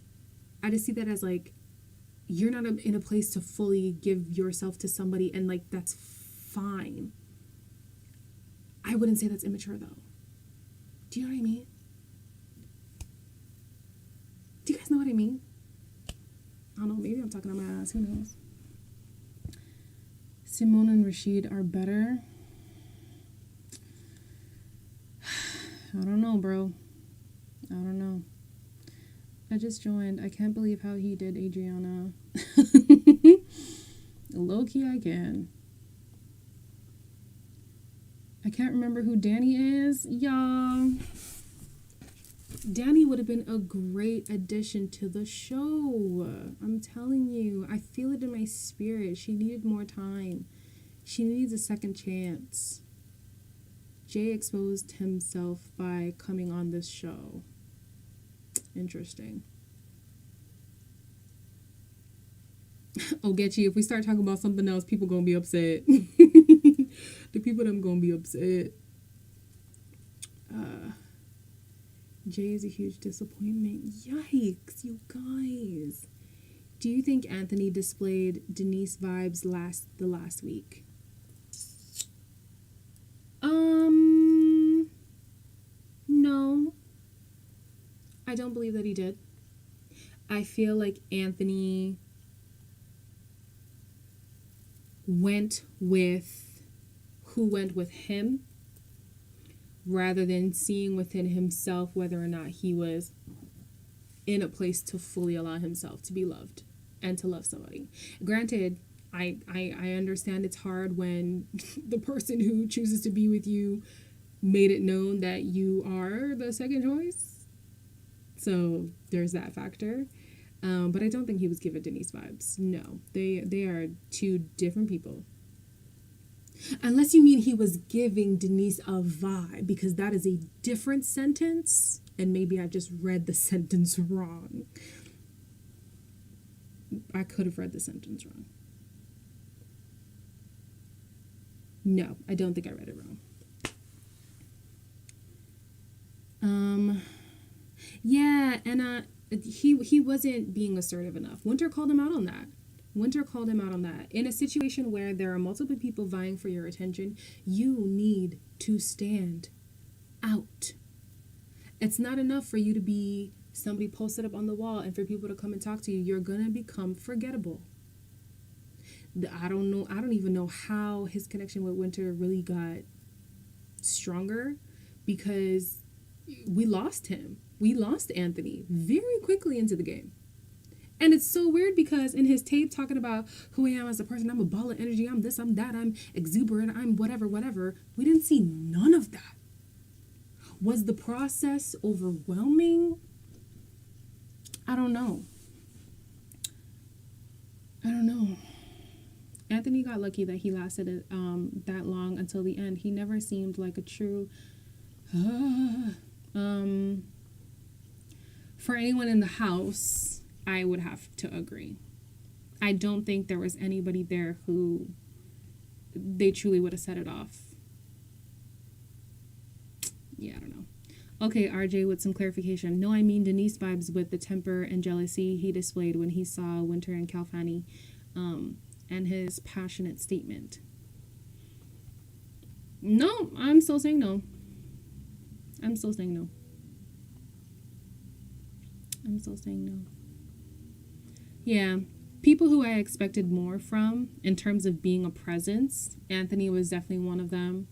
I just see that as like, you're not in a place to fully give yourself to somebody and like, that's fine. I wouldn't say that's immature though. Do you know what I mean? Do you guys know what I mean? I don't know, maybe I'm talking on my ass, who knows? Simone and Rashid are better. I don't know, bro. I don't know. I just joined. I can't believe how he did Adriana. Low-key, I can. I can't remember who Danny is. Y'all. Danny would have been a great addition to the show. I'm telling you. I feel it in my spirit. She needed more time. She needs a second chance. Jay exposed himself by coming on this show. Interesting. Oh, get you. If we start talking about something else, people gonna be upset. The people them gonna be upset. Jay is a huge disappointment. Yikes, you guys. Do you think Anthony displayed Denise vibes the last week? don't believe that he did. I feel like Anthony went with who went with him rather than seeing within himself whether or not he was in a place to fully allow himself to be loved and to love somebody. Granted, I understand it's hard when the person who chooses to be with you made it known that you are the second choice. So there's that factor. But I don't think he was giving Denise vibes. No, they are two different people. Unless you mean he was giving Denise a vibe, because that is a different sentence, and maybe I just read the sentence wrong. I could have read the sentence wrong. No, I don't think I read it wrong. Yeah, and he wasn't being assertive enough. Winter called him out on that. In a situation where there are multiple people vying for your attention, you need to stand out. It's not enough for you to be somebody posted up on the wall and for people to come and talk to you. You're gonna become forgettable. I don't even know how his connection with Winter really got stronger, because we lost him. We lost Anthony very quickly into the game. And it's so weird because in his tape talking about who I am as a person, I'm a ball of energy, I'm this, I'm that, I'm exuberant, I'm whatever, we didn't see none of that. Was the process overwhelming? I don't know. Anthony got lucky that he lasted that long until the end. He never seemed like a true... For anyone in the house, I would have to agree. I don't think there was anybody there who they truly would have set it off. Yeah, I don't know. Okay, RJ, with some clarification. No, I mean Denise vibes with the temper and jealousy he displayed when he saw Winter and Calfani, and his passionate statement. No, I'm still saying no. Yeah, people who I expected more from in terms of being a presence, Anthony was definitely one of them.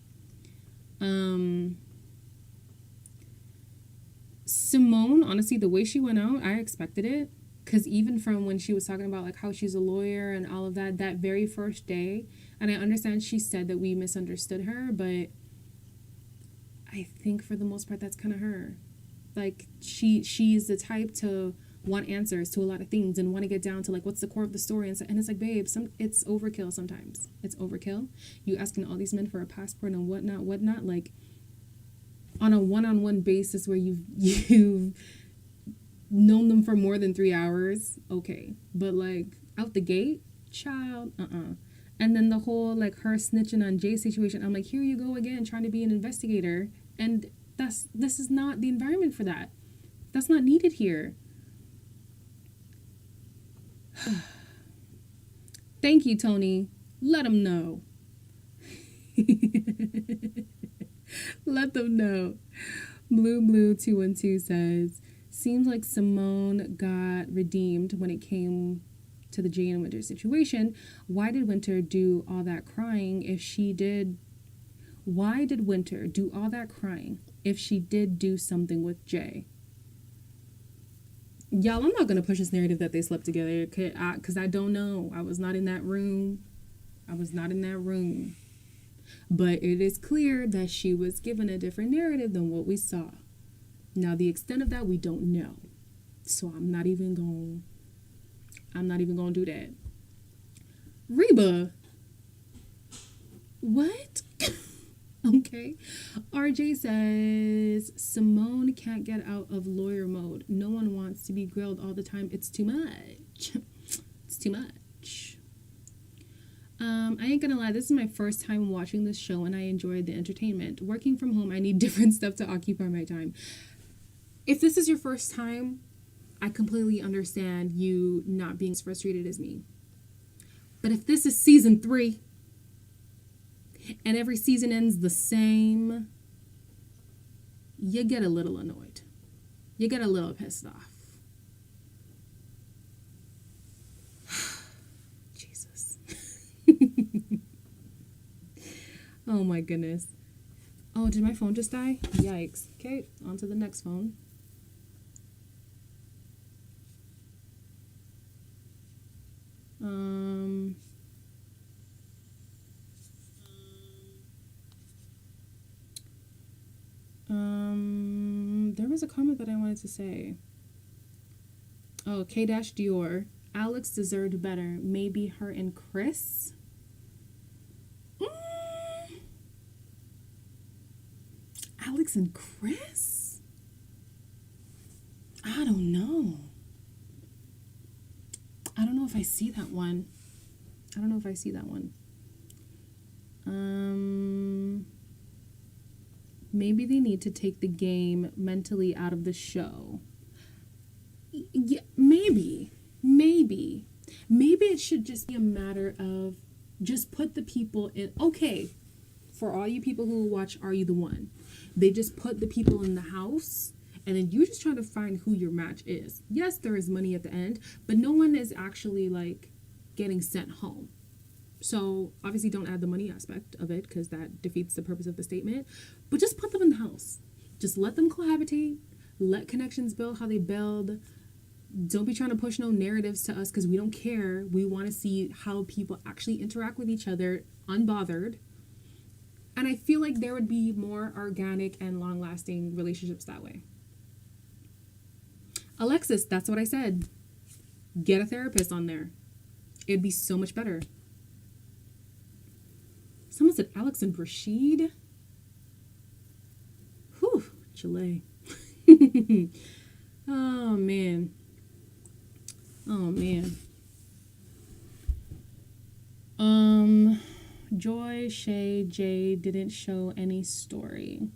Simone, honestly, the way she went out, I expected it. Because even from when she was talking about like how she's a lawyer and all of that very first day, and I understand she said that we misunderstood her, but I think for the most part that's kind of her. Like she's the type to want answers to a lot of things and want to get down to like what's the core of the story, and it's like, babe, it's overkill sometimes. It's overkill. You asking all these men for a passport and whatnot, like on a one-on-one basis where you've known them for more than 3 hours, okay, but like out the gate, child, And then the whole like her snitching on Jay situation, I'm like, here you go again, trying to be an investigator, and this is not the environment for that. That's not needed here. Thank you, Tony. Let them know. Let them know. Blue 212 says, seems like Simone got redeemed when it came to the Jay and Winter situation. Why did Winter do all that crying if she did? Why did Winter do all that crying if she did do something with Jay? Y'all, I'm not going to push this narrative that they slept together because I don't know. I was not in that room. But it is clear that she was given a different narrative than what we saw. Now, the extent of that, we don't know. So I'm not even going to do that. Reba. What? Okay. RJ says, Simone can't get out of lawyer mode. No one wants to be grilled all the time. It's too much. It's too much. I ain't gonna lie, this is my first time watching this show and I enjoyed the entertainment. Working from home, I need different stuff to occupy my time. If this is your first time, I completely understand you not being as frustrated as me. But if this is season 3 and every season ends the same, you get a little annoyed. You get a little pissed off. Jesus. Oh my goodness. Oh, did my phone just die? Yikes. Okay, on to the next phone. There was a comment that I wanted to say. Oh, K-Dior. Alex deserved better. Maybe her and Chris? Alex and Chris? I don't know. I don't know if I see that one. Maybe they need to take the game mentally out of the show. Yeah, maybe. Maybe it should just be a matter of just put the people in. Okay, for all you people who watch Are You the One? They just put the people in the house, and then you just try to find who your match is. Yes, there is money at the end, but no one is actually like getting sent home. So obviously don't add the money aspect of it because that defeats the purpose of the statement. But just put them in the house. Just let them cohabitate. Let connections build how they build. Don't be trying to push no narratives to us because we don't care. We want to see how people actually interact with each other unbothered. And I feel like there would be more organic and long-lasting relationships that way. Alexis, that's what I said. Get a therapist on there. It'd be so much better. Someone said Alex and Rashid. Whew, Chile. Oh, man. Joy, Shay, Jay didn't show any story.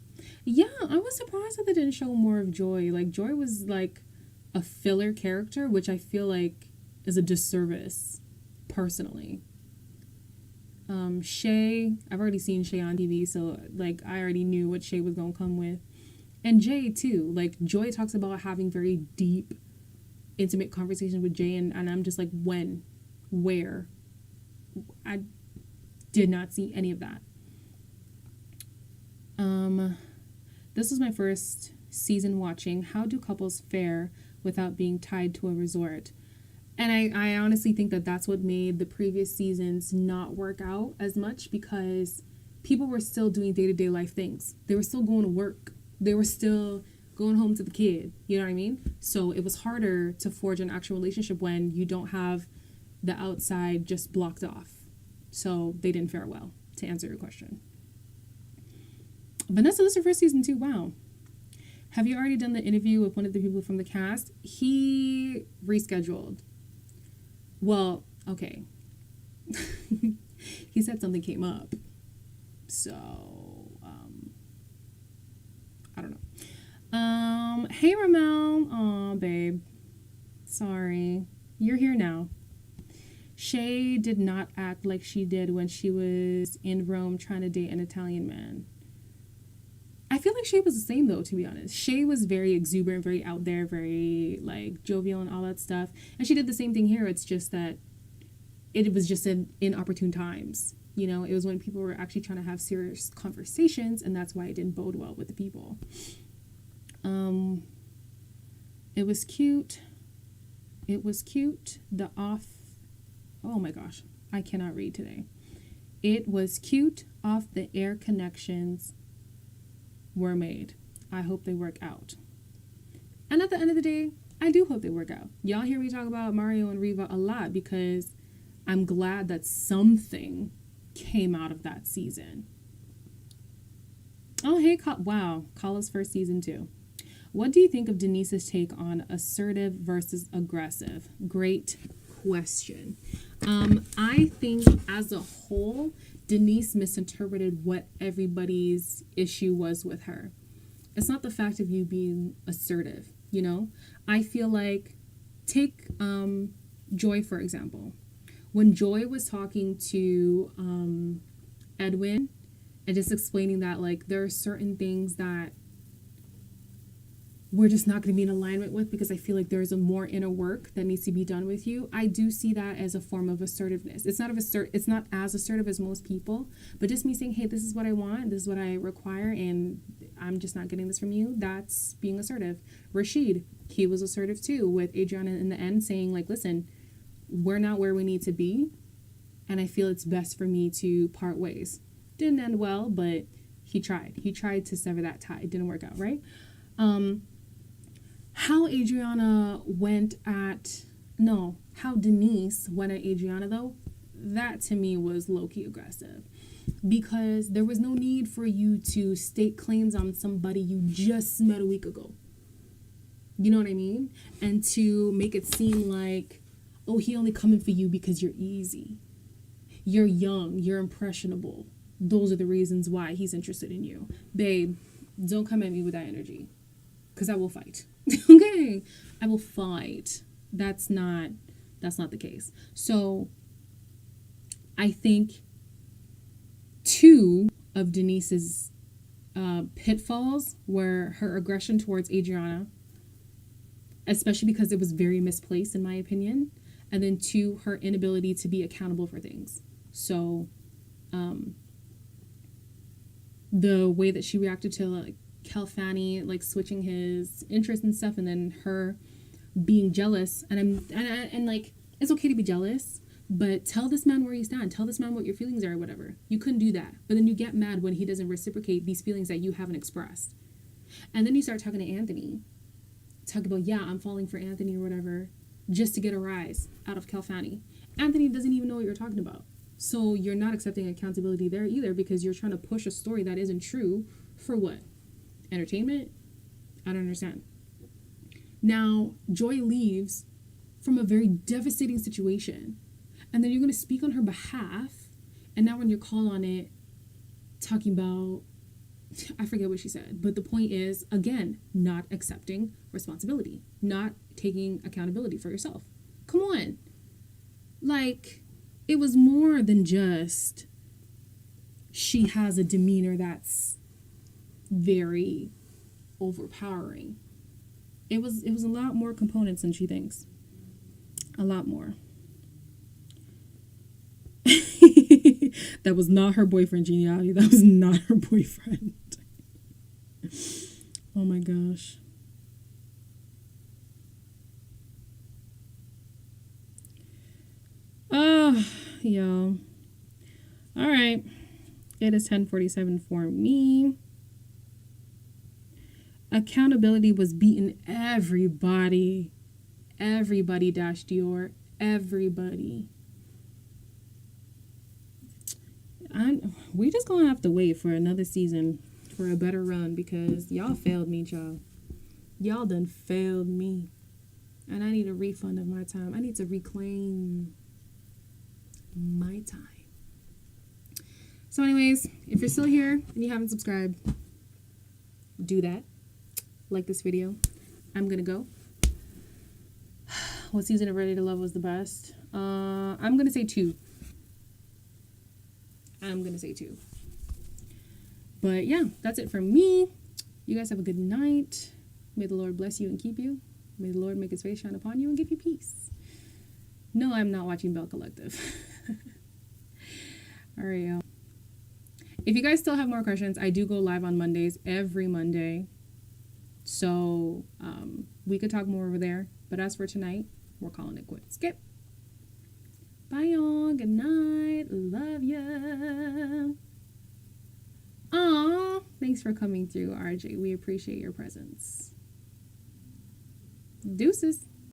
Yeah, I was surprised that they didn't show more of Joy. Like, Joy was like a filler character, which I feel like is a disservice, personally. Shay, I've already seen Shay on TV, so like I already knew what Shay was gonna come with. And Jay too. Like, Joy talks about having very deep, intimate conversations with Jay, and I'm just like, when? Where? I did not see any of that. This was my first season watching. How do couples fare without being tied to a resort? And I honestly think that that's what made the previous seasons not work out as much, because people were still doing day-to-day life things. They were still going to work. They were still going home to the kid. You know what I mean? So it was harder to forge an actual relationship when you don't have the outside just blocked off. So they didn't fare well, to answer your question. Vanessa, this is your first season too. Wow. Have you already done the interview with one of the people from the cast? He rescheduled. Well, okay. He said something came up. So, I don't know. Hey, Ramel. Aw, babe. Sorry. You're here now. Shay did not act like she did when she was in Rome trying to date an Italian man. I feel like Shay was the same, though, to be honest. Shay was very exuberant, very out there, very, like, jovial and all that stuff. And she did the same thing here. It's just that it was just in inopportune times. You know, it was when people were actually trying to have serious conversations, and that's why it didn't bode well with the people. It was cute. Oh my gosh, I cannot read today. It was cute. Off the air connections were made. I hope they work out. And at the end of the day, I do hope they work out. Y'all hear me talk about Mario and Riva a lot because I'm glad that something came out of that season. Oh, hey, wow, Kala's first season too. What do you think of Denise's take on assertive versus aggressive? Great question. I think as a whole, Denise misinterpreted what everybody's issue was with her. It's not the fact of you being assertive, you know? I feel like, take Joy, for example. When Joy was talking to Edwin and just explaining that, like, there are certain things that we're just not going to be in alignment with, because I feel like there's a more inner work that needs to be done with you. I do see that as a form of assertiveness. It's not as assertive as most people, but just me saying, hey, this is what I want, this is what I require, and I'm just not getting this from you. That's being assertive. Rashid, he was assertive too, with Adriana in the end saying, like, listen, we're not where we need to be, and I feel it's best for me to part ways. Didn't end well, but he tried. He tried to sever that tie. It didn't work out, right? How Denise went at Adriana, though, that to me was low-key aggressive, because there was no need for you to state claims on somebody you just met a week ago. You know what I mean? And to make it seem like, oh, he only coming for you because you're easy. You're young, you're impressionable. Those are the reasons why he's interested in you. Babe, don't come at me with that energy, because I will fight. Okay? I will fight. That's not the case. So I think two of Denise's pitfalls were her aggression towards Adriana, especially because it was very misplaced in my opinion, and then two, her inability to be accountable for things. So the way that she reacted to like Kelfani like switching his interest and stuff, and then her being jealous, and like, it's okay to be jealous, but tell this man where you stand, tell this man what your feelings are or whatever. You couldn't do that, but then you get mad when he doesn't reciprocate these feelings that you haven't expressed. And then you start talking to Anthony, talk about, yeah, I'm falling for Anthony or whatever, just to get a rise out of Kelfani. Anthony doesn't even know what you're talking about. So you're not accepting accountability there either, because you're trying to push a story that isn't true for what? Entertainment? I don't understand. Now, Joy leaves from a very devastating situation, and then you're going to speak on her behalf, and now when you're called on it, talking about, I forget what she said, but the point is, again, not accepting responsibility, not taking accountability for yourself. Come on. Like, it was more than just she has a demeanor that's very overpowering. It was a lot more components than she thinks. A lot more. That was not her boyfriend, Geniality. That was not her boyfriend. Oh my gosh. Oh, y'all. All right. It is 10:47 for me. Accountability was beating everybody. Everybody, Dash Dior. Everybody. We just gonna have to wait for another season for a better run, because y'all failed me, y'all. Y'all done failed me. And I need a refund of my time. I need to reclaim my time. So anyways, if you're still here and you haven't subscribed, do that. Like this video. I'm gonna go. What season of Ready to Love was the best? I'm gonna say 2. But yeah, that's it from me. You guys have a good night. May the Lord bless you and keep you. May the Lord make his face shine upon you and give you peace. No, I'm not watching Bell Collective. All right, y'all. If you guys still have more questions, I do go live on Mondays, every Monday. So we could talk more over there. But as for tonight, we're calling it quits. Skip. Bye, y'all. Good night. Love ya. Aw. Thanks for coming through, RJ. We appreciate your presence. Deuces.